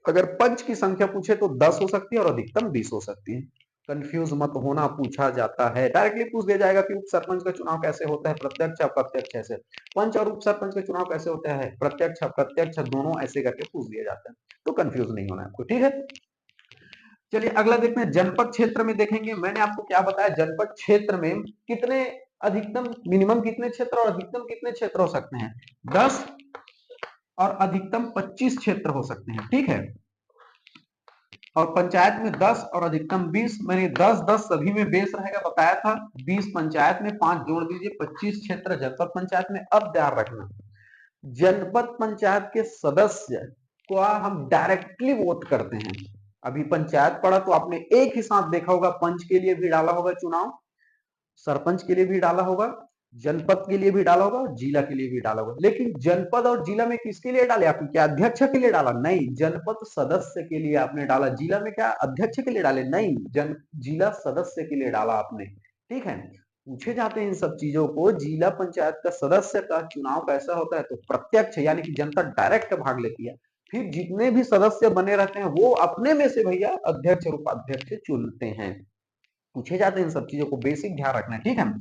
अगर पंच की संख्या पूछे तो 10 हो सकती है और अधिकतम 20 हो सकती है। कंफ्यूज मत होना, पूछा जाता है, डायरेक्टली पूछ दिया जाएगा कि उप सरपंच का चुनाव कैसे होता है, प्रत्यक्ष अप्रत्यक्ष, ऐसे। पंच और उप सरपंच का चुनाव कैसे होता है, प्रत्यक्ष अप्रत्यक्ष दोनों, ऐसे करके पूछ दिया जाता है। तो कंफ्यूज नहीं होना आपको। ठीक है, चलिए अगला देखते हैं। जनपद क्षेत्र में देखेंगे, मैंने आपको क्या बताया, जनपद क्षेत्र में कितने, अधिकतम मिनिमम कितने क्षेत्र और अधिकतम कितने क्षेत्र हो सकते हैं, 10 और अधिकतम 25 क्षेत्र हो सकते हैं। ठीक है, और पंचायत में 10 और अधिकतम 20, मैंने 10-10 सभी में बेस रहेगा बताया था, 20 पंचायत में, 5 जोड़ दीजिए, 25 क्षेत्र जनपद पंचायत में। अब ध्यान रखना, जनपद पंचायत के सदस्य को हम डायरेक्टली वोट करते हैं। अभी पंचायत पढ़ा तो आपने एक ही साथ देखा होगा, पंच के लिए भी डाला होगा चुनाव, सरपंच के लिए भी डाला होगा, जनपद के लिए भी डाला होगा, और जिला के लिए भी डाला होगा। लेकिन जनपद और जिला में किसके लिए डाले आपने, क्या अध्यक्ष के लिए डाला, नहीं, जनपद सदस्य के लिए आपने डाला। जिला में क्या अध्यक्ष के लिए डाले, नहीं, जिला सदस्य के लिए डाला आपने। ठीक है, पूछे जाते हैं इन सब चीजों को। जिला पंचायत का सदस्य का चुनाव कैसा होता है, तो प्रत्यक्ष, यानी कि जनता डायरेक्ट भाग लेती है। फिर जितने भी सदस्य बने रहते हैं वो अपने में से भैया अध्यक्ष और उपाध्यक्ष चुनते हैं। पूछे जाते हैं इन सब चीजों को, बेसिक ध्यान रखना है। ठीक है,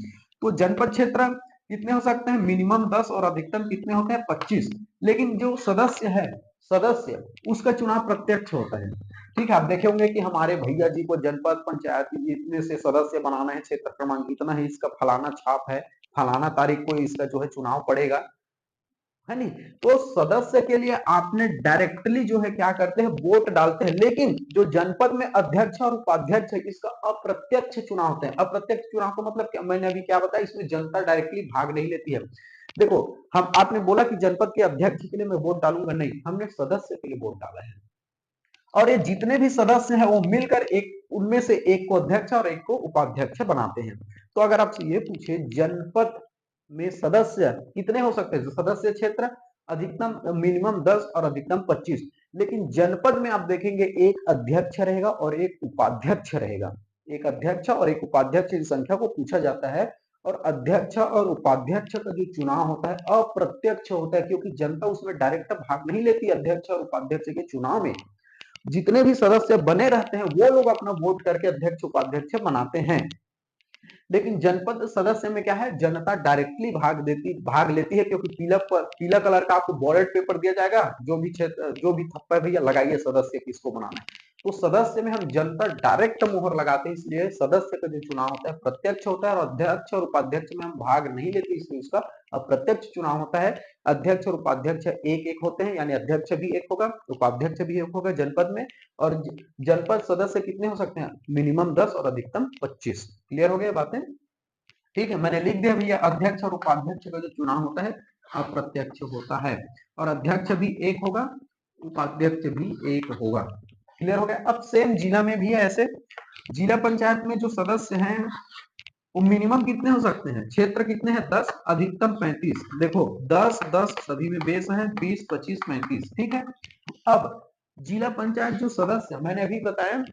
तो जनपद क्षेत्र कितने हो सकते हैं, मिनिमम 10 और अधिकतम कितने होते हैं, 25। लेकिन जो सदस्य है, सदस्य उसका चुनाव प्रत्यक्ष होता है। ठीक है, आप देखे होंगे कि हमारे भैया जी को जनपद पंचायत इतने से सदस्य बनाना है, क्षेत्र क्रमांक इतना है, इसका फलाना छाप है, फलाना तारीख को इसका जो है चुनाव पड़ेगा, है नहीं। तो सदस्य के लिए आपने डायरेक्टली जो है क्या करते हैं, वोट डालते हैं। लेकिन जो जनपद में अध्यक्ष और उपाध्यक्ष है इसका अप्रत्यक्ष चुनाव होता है। अप्रत्यक्ष चुनाव का मतलब क्या, मैंने अभी क्या बताया, इसमें जनता डायरेक्टली भाग नहीं लेती है। देखो, हम आपने बोला कि जनपद के अध्यक्ष के लिए मैं वोट डालूंगा, नहीं, हमने सदस्य के लिए वोट डाला है। और ये जितने भी सदस्य हैं वो मिलकर एक उनमें से एक को अध्यक्ष और एक को उपाध्यक्ष बनाते हैं। तो अगर आपसे ये पूछे जनपद में सदस्य कितने हो सकते हैं, सदस्य क्षेत्र अधिकतम मिनिमम 10 और अधिकतम 25, लेकिन जनपद में आप देखेंगे एक अध्यक्ष रहेगा और एक उपाध्यक्ष रहेगा। एक अध्यक्ष और एक उपाध्यक्ष की संख्या को पूछा जाता है। और अध्यक्ष और उपाध्यक्ष का जो चुनाव होता है अप्रत्यक्ष होता है, क्योंकि जनता उसमें डायरेक्ट भाग नहीं लेती अध्यक्ष और उपाध्यक्ष के चुनाव में। जितने भी सदस्य बने रहते हैं वो लोग अपना वोट करके अध्यक्ष उपाध्यक्ष बनाते हैं। लेकिन जनपद सदस्य में क्या है, जनता डायरेक्टली भाग लेती है, क्योंकि पीला कलर का आपको बैलेट पेपर दिया जाएगा, जो भी क्षेत्र जो भी थप्पा भैया लगाइए सदस्य किसको बनाना है, तो सदस्य में हम जनता डायरेक्ट मोहर लगाते हैं, इसलिए सदस्य का जो चुनाव होता है प्रत्यक्ष होता है। और अध्यक्ष और उपाध्यक्ष में हम भाग नहीं लेते, इसलिए उसका अप्रत्यक्ष चुनाव होता है। अध्यक्ष और उपाध्यक्ष एक एक होते हैं, यानी अध्यक्ष भी एक होगा, उपाध्यक्ष भी एक होगा जनपद में। और जनपद सदस्य कितने हो सकते हैं, मिनिमम 10 और अधिकतम 25। क्लियर हो गया बातें? ठीक है, मैंने लिख दिया भैया, अध्यक्ष और उपाध्यक्ष का जो चुनाव होता है अप्रत्यक्ष होता है, और अध्यक्ष भी एक होगा, उपाध्यक्ष भी एक होगा। क्लियर हो गया? अब सेम जिला में भी है ऐसे। जिला पंचायत में जो सदस्य हैं वो मिनिमम कितने हो सकते हैं, क्षेत्र कितने हैं, 10, अधिकतम 35। देखो 10 10 सभी में बेस है, 20 25 35। ठीक है, अब जिला पंचायत जो सदस्य मैंने अभी बताया,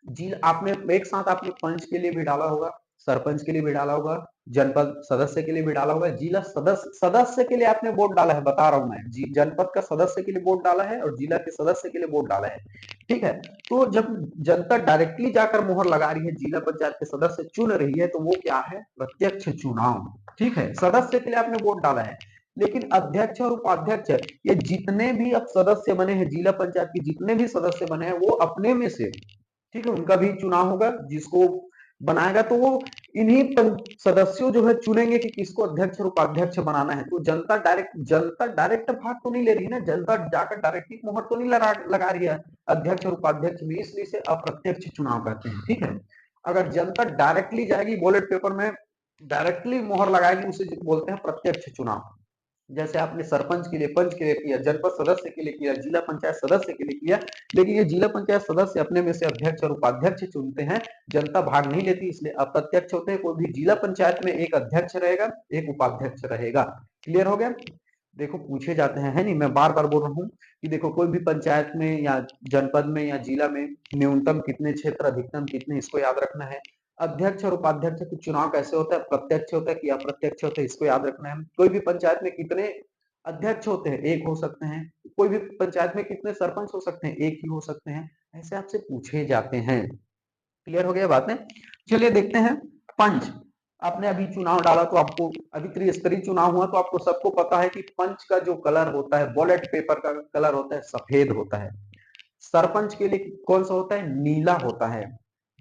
जी आपने एक साथ आपने पंच के लिए भी डाला होगा, सरपंच के लिए भी डाला होगा, जनपद सदस्य के लिए भी डाला होगा, जिला सदस्य के लिए आपने वोट डाला है, बता रहा हूं मैं जी, जनपद का सदस्य के लिए वोट डाला है और जिला के सदस्य के लिए वोट डाला है। ठीक है, तो जब जनता डायरेक्टली जाकर मोहर लगा रही है, जिला पंचायत के सदस्य चुन रही है, तो वो क्या है, प्रत्यक्ष चुनाव। ठीक है, सदस्य के लिए आपने वोट डाला है, लेकिन अध्यक्ष और उपाध्यक्ष ये जितने भी अब सदस्य बने हैं, जिला पंचायत के जितने भी सदस्य बने हैं वो अपने में से, ठीक है, उनका भी चुनाव होगा, जिसको बनाएगा तो वो इन्हीं सदस्यों जो है चुनेंगे कि किसको अध्यक्ष और उपाध्यक्ष बनाना है। तो जनता डायरेक्ट भाग तो नहीं ले रही है ना, जनता जाकर डायरेक्टली मोहर तो नहीं लगा रही है अध्यक्ष और उपाध्यक्ष में, इसलिए इसे अप्रत्यक्ष चुनाव कहते हैं। ठीक है, अगर जनता डायरेक्टली जाएगी बैलेट पेपर में, डायरेक्टली मोहर लगाएगी, उसे बोलते हैं प्रत्यक्ष चुनाव। जैसे आपने सरपंच के लिए, पंच के लिए किया, जनपद सदस्य के लिए किया, जिला पंचायत सदस्य के लिए किया, लेकिन ये जिला पंचायत सदस्य अपने में से अध्यक्ष और उपाध्यक्ष चुनते हैं, जनता भाग नहीं लेती, इसलिए अप्रत्यक्ष होते हैं। कोई भी जिला पंचायत में एक अध्यक्ष रहेगा, एक उपाध्यक्ष रहेगा। क्लियर हो गया? देखो पूछे जाते हैं, है नहीं, मैं बार बार बोल रहा हूँ कि देखो कोई भी पंचायत में या जनपद में या जिला में न्यूनतम कितने क्षेत्र, अधिकतम कितने, इसको याद रखना है। अध्यक्ष और उपाध्यक्ष का चुनाव कैसे होता है, प्रत्यक्ष होता है कि अप्रत्यक्ष होता है, इसको याद रखना है। कोई भी पंचायत में कितने अध्यक्ष होते हैं, एक हो सकते हैं। कोई भी पंचायत में कितने सरपंच हो सकते हैं, एक ही हो सकते हैं। ऐसे आपसे पूछे जाते हैं। क्लियर हो गया बातें? चलिए देखते हैं पंच। आपने अभी चुनाव डाला तो आपको अभी त्रिस्तरीय चुनाव हुआ, तो आपको सबको पता है कि पंच का जो कलर होता है, बैलेट पेपर का कलर होता है सफेद होता है। सरपंच के लिए कौन सा होता है, नीला होता है।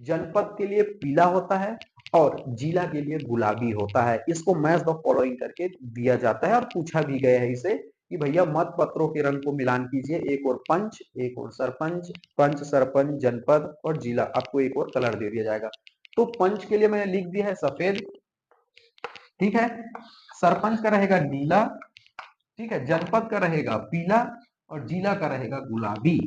जनपद के लिए पीला होता है और जिला के लिए गुलाबी होता है। इसको मैच द फॉलोइंग करके दिया जाता है और पूछा भी गया है इसे कि भैया मत पत्रों के रंग को मिलान कीजिए, एक और पंच, एक और सरपंच, पंच सरपंच जनपद और जिला, आपको एक और कलर दे दिया जाएगा। तो पंच के लिए मैंने लिख दिया है सफेद, ठीक है, सरपंच का रहेगा नीला, ठीक है, जनपद का रहेगा पीला और जिला का रहेगा गुलाबी।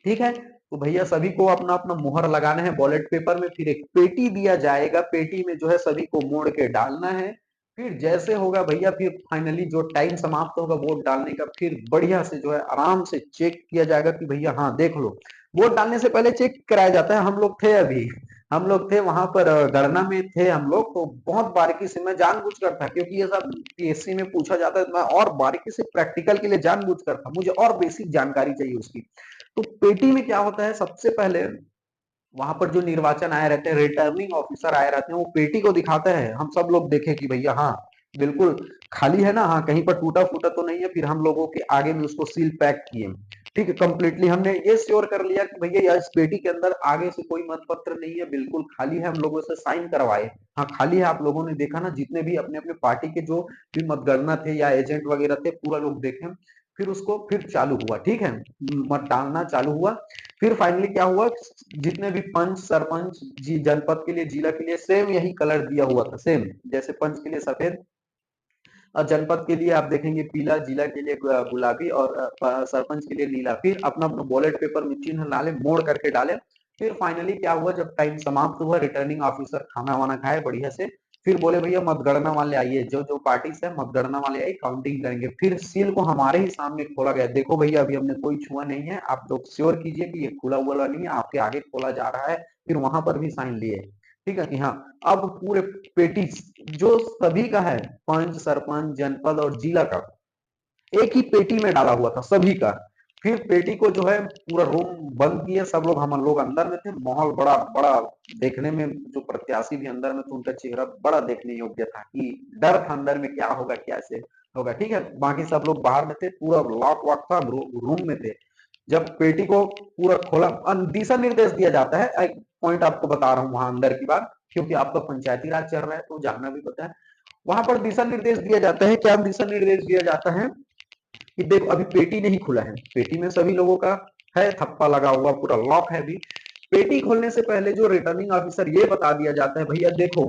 ठीक है, तो भैया सभी को अपना अपना मुहर लगाना है बैलेट पेपर में, फिर एक पेटी दिया जाएगा, पेटी में जो है सभी को मोड़ के डालना है। फिर जैसे होगा भैया, फिर फाइनली जो टाइम समाप्त होगा वोट डालने का, फिर बढ़िया से जो है आराम से चेक किया जाएगा कि भैया हाँ देख लो। वोट डालने से पहले चेक कराया जाता है, हम लोग थे अभी, हम लोग थे वहां पर गणना में थे हम लोग, तो बहुत बारीकी से मैं जानबूझकर था, क्योंकि ये सब पीएससी में पूछा जाता है, मैं और बारीकी से प्रैक्टिकल के लिए जानबूझकर था, मुझे और बेसिक जानकारी चाहिए उसकी। तो पेटी में क्या होता है, सबसे पहले वहां पर जो निर्वाचन आए रहते हैं, रिटर्निंग ऑफिसर आए रहते हैं, वो पेटी को दिखाते हैं, हम सब लोग देखें कि भैया हाँ बिल्कुल खाली है ना, हाँ कहीं पर टूटा फूटा तो नहीं है, फिर हम लोगों के आगे में उसको सील पैक किए। ठीक है, कंप्लीटली हमने ये श्योर कर लिया कि भैया इस पेटी के अंदर आगे से कोई मतपत्र नहीं है, बिल्कुल खाली है, हम लोगों से साइन करवाए। हाँ खाली है, आप लोगों ने देखा ना, जितने भी अपने अपने पार्टी के जो भी मतगणना थे या एजेंट वगैरह थे, पूरा लोग देखे। फिर उसको फिर चालू हुआ, ठीक है, मत डालना चालू हुआ। फिर फाइनली क्या हुआ, जितने भी पंच सरपंच जी जनपद के लिए, जिला के लिए सेम यही कलर दिया हुआ था, सेम जैसे पंच के लिए सफेद, और जनपद के लिए आप देखेंगे पीला, जिला के लिए गुलाबी और सरपंच के लिए नीला। फिर अपना अपना बॉलेट पेपर में चिन्ह डाले, मोड़ करके डाले। फिर फाइनली क्या हुआ, जब टाइम समाप्त हुआ, रिटर्निंग ऑफिसर खाना वाना खाए बढ़िया से, फिर बोले भैया मतगणना वाले आइए, जो जो पार्टी से मतगणना वाले आइए, काउंटिंग करेंगे। फिर सील को हमारे ही सामने खोला गया, देखो भैया अभी हमने कोई छुआ नहीं है, आप लोग श्योर कीजिए कि ये खुला हुआ नहीं है, आपके आगे खोला जा रहा है। फिर वहां पर भी साइन लिए, ठीक है कि हाँ। अब पूरे पेटी जो सभी का है, पंच, सरपंच, जनपद और जिला का, एक ही पेटी में डाला हुआ था सभी का। फिर पेटी को जो है पूरा रूम बंद किए, सब लोग, हम लोग अंदर में थे। माहौल बड़ा बड़ा देखने में, जो प्रत्याशी भी अंदर में थे उनका चेहरा बड़ा देखने योग्य था, कि डर था अंदर में क्या होगा कैसे होगा, ठीक है। बाकी सब लोग बाहर में थे, पूरा लॉक वॉक था, रूम में थे। जब पेटी को पूरा खोला, दिशा निर्देश दिया जाता है, एक पॉइंट आपको बता रहा हूँ वहां अंदर की बात, क्योंकि आपका पंचायती राज चल रहा है तो जानना भी पता है। वहां पर दिशा निर्देश दिया जाता है, क्या दिशा निर्देश दिया जाता है कि देखो अभी पेटी नहीं खुला है, पेटी में सभी लोगों का है, थप्पा लगा हुआ, पूरा लॉक है अभी। पेटी खोलने से पहले जो रिटर्निंग ऑफिसर, ये बता दिया जाता है भैया देखो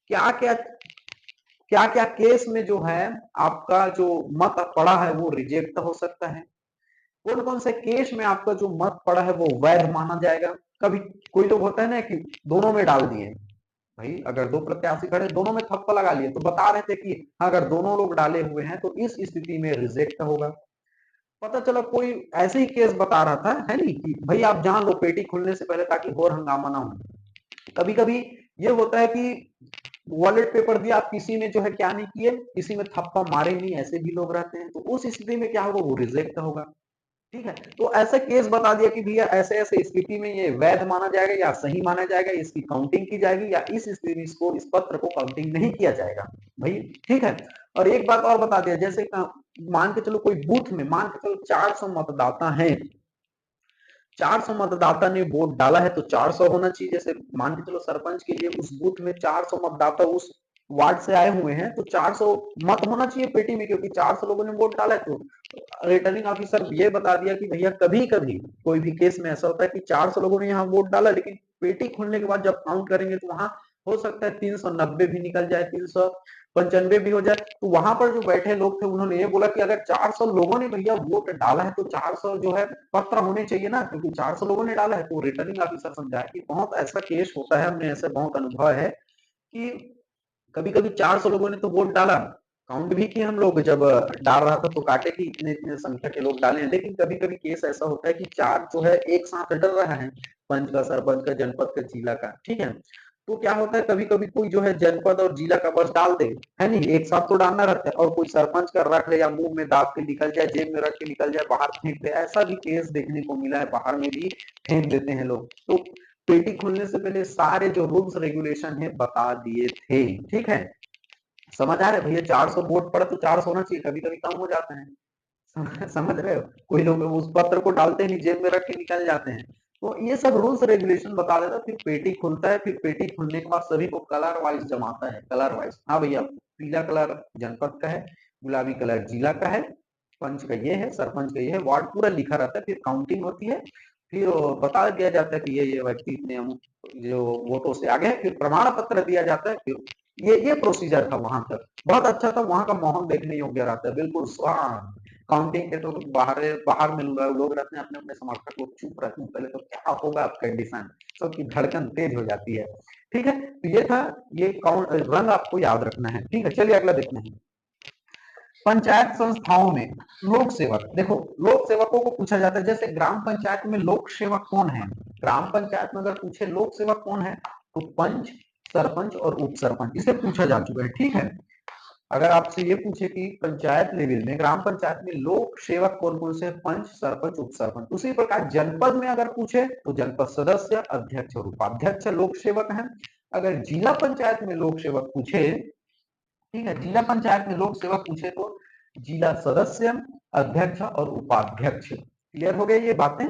क्या क्या क्या क्या केस में जो है आपका जो मत पड़ा है वो रिजेक्ट हो सकता है, कौन कौन से केस में आपका जो मत पड़ा है वो वैध माना जाएगा। कभी कोई लोग होता है ना कि दोनों में डाल दिए, भाई अगर दो प्रत्याशी खड़े दोनों में थप्पा लगा लिए, तो बता रहे थे कि अगर दोनों लोग डाले हुए हैं तो इस स्थिति में रिजेक्ट होगा। पता चला कोई ऐसे ही केस बता रहा था, है नहीं, कि भाई आप जान लो पेटी खुलने से पहले, ताकि और हंगामा ना हो। कभी कभी ये होता है कि वॉलेट पेपर दिया, आप किसी ने जो है क्या नहीं किए, किसी में थप्पा मारे नहीं, ऐसे भी लोग रहते हैं, तो उस स्थिति में क्या होगा, वो रिजेक्ट होगा, ठीक है। तो ऐसा केस बता दिया कि भैया ऐसे ऐसे स्थिति में ये वैध माना जाएगा या सही माना जाएगा, इसकी काउंटिंग की जाएगी, या इस स्थिति में इसको, इस पत्र को काउंटिंग नहीं किया जाएगा भाई, ठीक है। और एक बात और बता दिया, जैसे मान के चलो कोई बूथ में, मान के चलो 400 मतदाता हैं, 400 मतदाता ने वोट डाला है तो 400 होना चाहिए। जैसे मान के चलो सरपंच के लिए उस बूथ में 400 मतदाता उस वार्ड से आए हुए हैं, तो 400 मत होना चाहिए पेटी में, क्योंकि 400 लोगों ने वोट डाला है। तो रिटर्निंग ऑफिसर ये बता दिया कि भैया कभी कभी कोई भी केस में ऐसा होता है कि 400 लोगों ने यहाँ वोट डाला, लेकिन पेटी खुलने के बाद जब काउंट करेंगे तो वहां हो सकता है 390 भी निकल जाए, 395 भी हो जाए। तो वहां पर जो बैठे लोग थे उन्होंने ये बोला कि अगर 400 लोगों ने भैया वोट डाला है तो 400 जो है पत्र होने चाहिए ना, क्योंकि 400 लोगों ने डाला है। तो रिटर्निंग ऑफिसर समझाया कि बहुत ऐसा केस होता है, हमने ऐसे बहुत अनुभव है कि कभी कभी 400 लोगों ने तो वोट डाला, काउंट भी किए हम लोग, जब डाल रहा था तो काटे कि इतने इतने संख्या के लोग डाले हैं, लेकिन कभी कभी केस ऐसा होता है कि चार जो है एक साथ डर रहा है, पंच का, सरपंच का, जनपद का, जिला का, ठीक है। तो क्या होता है कभी कभी कोई जो है जनपद और जिला का बस डाल दे, है नहीं, एक साथ तो डालना रहता है, और कोई सरपंच का रख ले या मुंह में दाब के निकल जाए, जेब में रख के निकल जाए, बाहर फेंक दे, ऐसा भी केस देखने को मिला है, बाहर में भी फेंक देते हैं लोग। तो पेटी खुलने से पहले सारे जो रूल्स रेगुलेशन है बता दिए थे, ठीक है। समझ आ रहा है भैया, 400 वोट पड़ा तो 400 होना चाहिए, कभी कभी कम हो जाते हैं, समझ रहे हो, कोई लोग उस पत्र को डालते नहीं, जेब में रख के निकल जाते हैं। तो ये सब रूल्स रेगुलेशन बता देता, फिर पेटी खुलता है, फिर पेटी खुलने के बाद सभी को कलर वाइज जमाता है, कलर वाइज, हाँ भैया पीला कलर जनपद का है, गुलाबी कलर जिला का है, पंच का ये है, सरपंच का ये है, वार्ड पूरा लिखा रहता है। फिर काउंटिंग होती है, फिर बता दिया जाता है कि ये व्यक्ति इतने जो वोटों से आगे है, फिर प्रमाण पत्र दिया जाता है। फिर ये प्रोसीजर था वहां तक, बहुत अच्छा था, वहां का माहौल देखने योग्य रहता है, बिल्कुल शांत। काउंटिंग के तो बाहर बाहर में लोग रहते हैं, अपने अपने समर्थक लोग चुप रहते हैं, पहले तो क्या होगा अब कंडीशन, सबकी धड़कन तेज हो जाती है, ठीक है। तो ये था, ये काउंट रंग आपको याद रखना है, ठीक है। चलिए अगला देखते हैं। पंचायत संस्थाओं में लोक सेवक, देखो लोक सेवकों को पूछा जाता है, जैसे ग्राम पंचायत में लोक सेवक कौन है, ग्राम पंचायत में अगर पूछे लोक सेवक कौन है, तो पंच, सरपंच और उप सरपंच, इसे पूछा जा चुका है, ठीक है। अगर आपसे ये पूछे कि पंचायत लेवल में, ग्राम पंचायत में लोक सेवक कौन कौन से, पंच, सरपंच, उप सरपंच। उसी प्रकार जनपद में अगर पूछे तो जनपद सदस्य, अध्यक्ष और उपाध्यक्ष लोक सेवक हैं। अगर जिला पंचायत में लोक सेवक पूछे, ठीक है, जिला पंचायत में लोक सेवक पूछे तो जिला सदस्य, अध्यक्ष और उपाध्यक्ष। क्लियर हो गई ये बातें,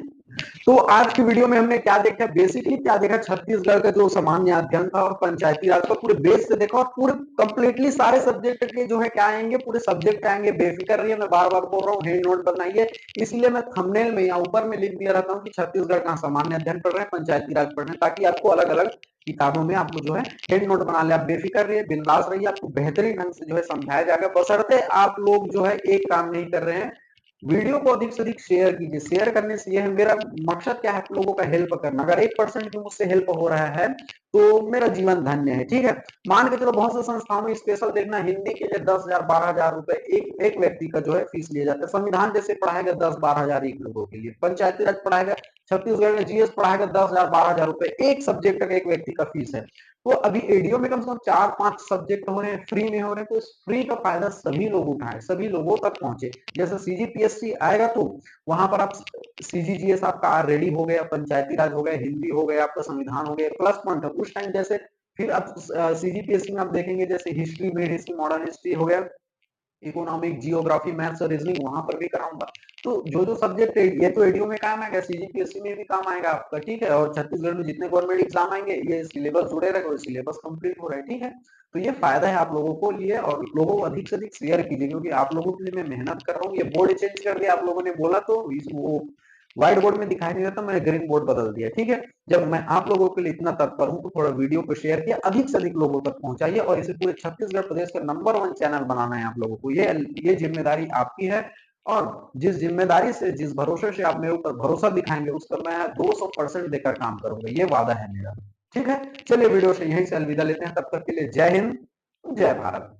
तो आज की वीडियो में हमने क्या देखा, बेसिकली क्या देखा, छत्तीसगढ़ का जो सामान्य अध्ययन था और पंचायती राज का पूरे बेस से देखा, और पूरे कंप्लीटली सारे सब्जेक्ट के जो है क्या आएंगे, पूरे सब्जेक्ट आएंगे। बेफिक्र रहिए, मैं बार बार बोल रहा हूँ, हैंड नोट बनाइए। इसलिए मैं थंबनेल में या ऊपर में लिख दिया रहता हूँ कि छत्तीसगढ़ का सामान्य अध्ययन पढ़ रहे हैं, पंचायती राज पढ़ रहे हैं, ताकि आपको अलग अलग किताबों में आपको जो है हेड नोट बना ले। आप बेफिक्र रहिए, बिंदास रहिए, आपको बेहतरीन ढंग से जो है समझाया जाएगा, बशर्ते आप लोग जो है एक काम नहीं कर रहे हैं, वीडियो को अधिक से अधिक शेयर कीजिए। शेयर करने से यह है, मेरा मकसद क्या है, आप लोगों का हेल्प करना। अगर 1% भी मुझसे हेल्प हो रहा है तो मेरा जीवन धन्य है, ठीक है। मान के चलो बहुत से संस्थाओं में स्पेशल देखना, हिंदी के लिए 10,000 12,000 रुपए एक व्यक्ति का जो है फीस लिया जाता है। संविधान जैसे पढ़ाएगा 10-12 हजार एक लोगों के लिए, पंचायती राज पढ़ाएगा, छत्तीसगढ़ में जीएस पढ़ाएगा 10,000 12,000 रुपए एक सब्जेक्ट का एक व्यक्ति का फीस है। तो अभी एडीओ में कम से कम 4-5 सब्जेक्ट हो रहे हैं, फ्री में हो रहे हैं, तो इस फ्री का फायदा सभी लोग उठाएं, सभी लोगों तक पहुंचे। जैसे सीजीपीएससी आएगा तो वहां पर आप सीजीजीएस आपका रेडी हो गया, पंचायती राज हो गया, हिंदी हो गया, आपका संविधान हो गया, प्लस पॉइंट है उस टाइम। जैसे फिर आप सीजीपीएससी में आप देखेंगे, जैसे history, mid history, modern history हो गया, इकोनॉमिक, जियोग्राफी, मैथ्स और रीजनिंग वहां पर भी कराऊंगा। तो जो जो सब्जेक्ट है ये तो एडीओ में काम आएगा, सीजीपीएससी में भी काम आएगा आपका, ठीक है। और छत्तीसगढ़ में जितने गवर्नमेंट एग्जाम आएंगे ये सिलेबस जुड़े रहेगा, सिलेबस कंप्लीट हो रहा है, ठीक है। तो ये फायदा है आप लोगों को लिए, और लोगों को अधिक से अधिक शेयर कीजिए, क्योंकि आप लोगों के लिए मैं मेहनत कर रहा हूँ। ये बोर्ड चेंज कर दिया आप लोगों ने बोला, तो वो व्हाइट बोर्ड में दिखाई नहीं देता, मैंने ग्रीन बोर्ड बदल दिया, ठीक है। जब मैं आप लोगों के लिए इतना तत्पर हूं तो थोड़ा वीडियो को शेयर किया, अधिक से अधिक लोगों तक पहुंचाइए, और इसे पूरे छत्तीसगढ़ प्रदेश का नंबर 1 चैनल बनाना है आप लोगों को। ये जिम्मेदारी आपकी है, और जिस जिम्मेदारी से, जिस भरोसे से आप मेरे ऊपर भरोसा दिखाएंगे, उस पर मैं 200% देकर काम करूंगा, ये वादा है मेरा, ठीक है। चलिए वीडियो से यहीं से अलविदा लेते हैं, तब तक के लिए जय हिंद, जय भारत।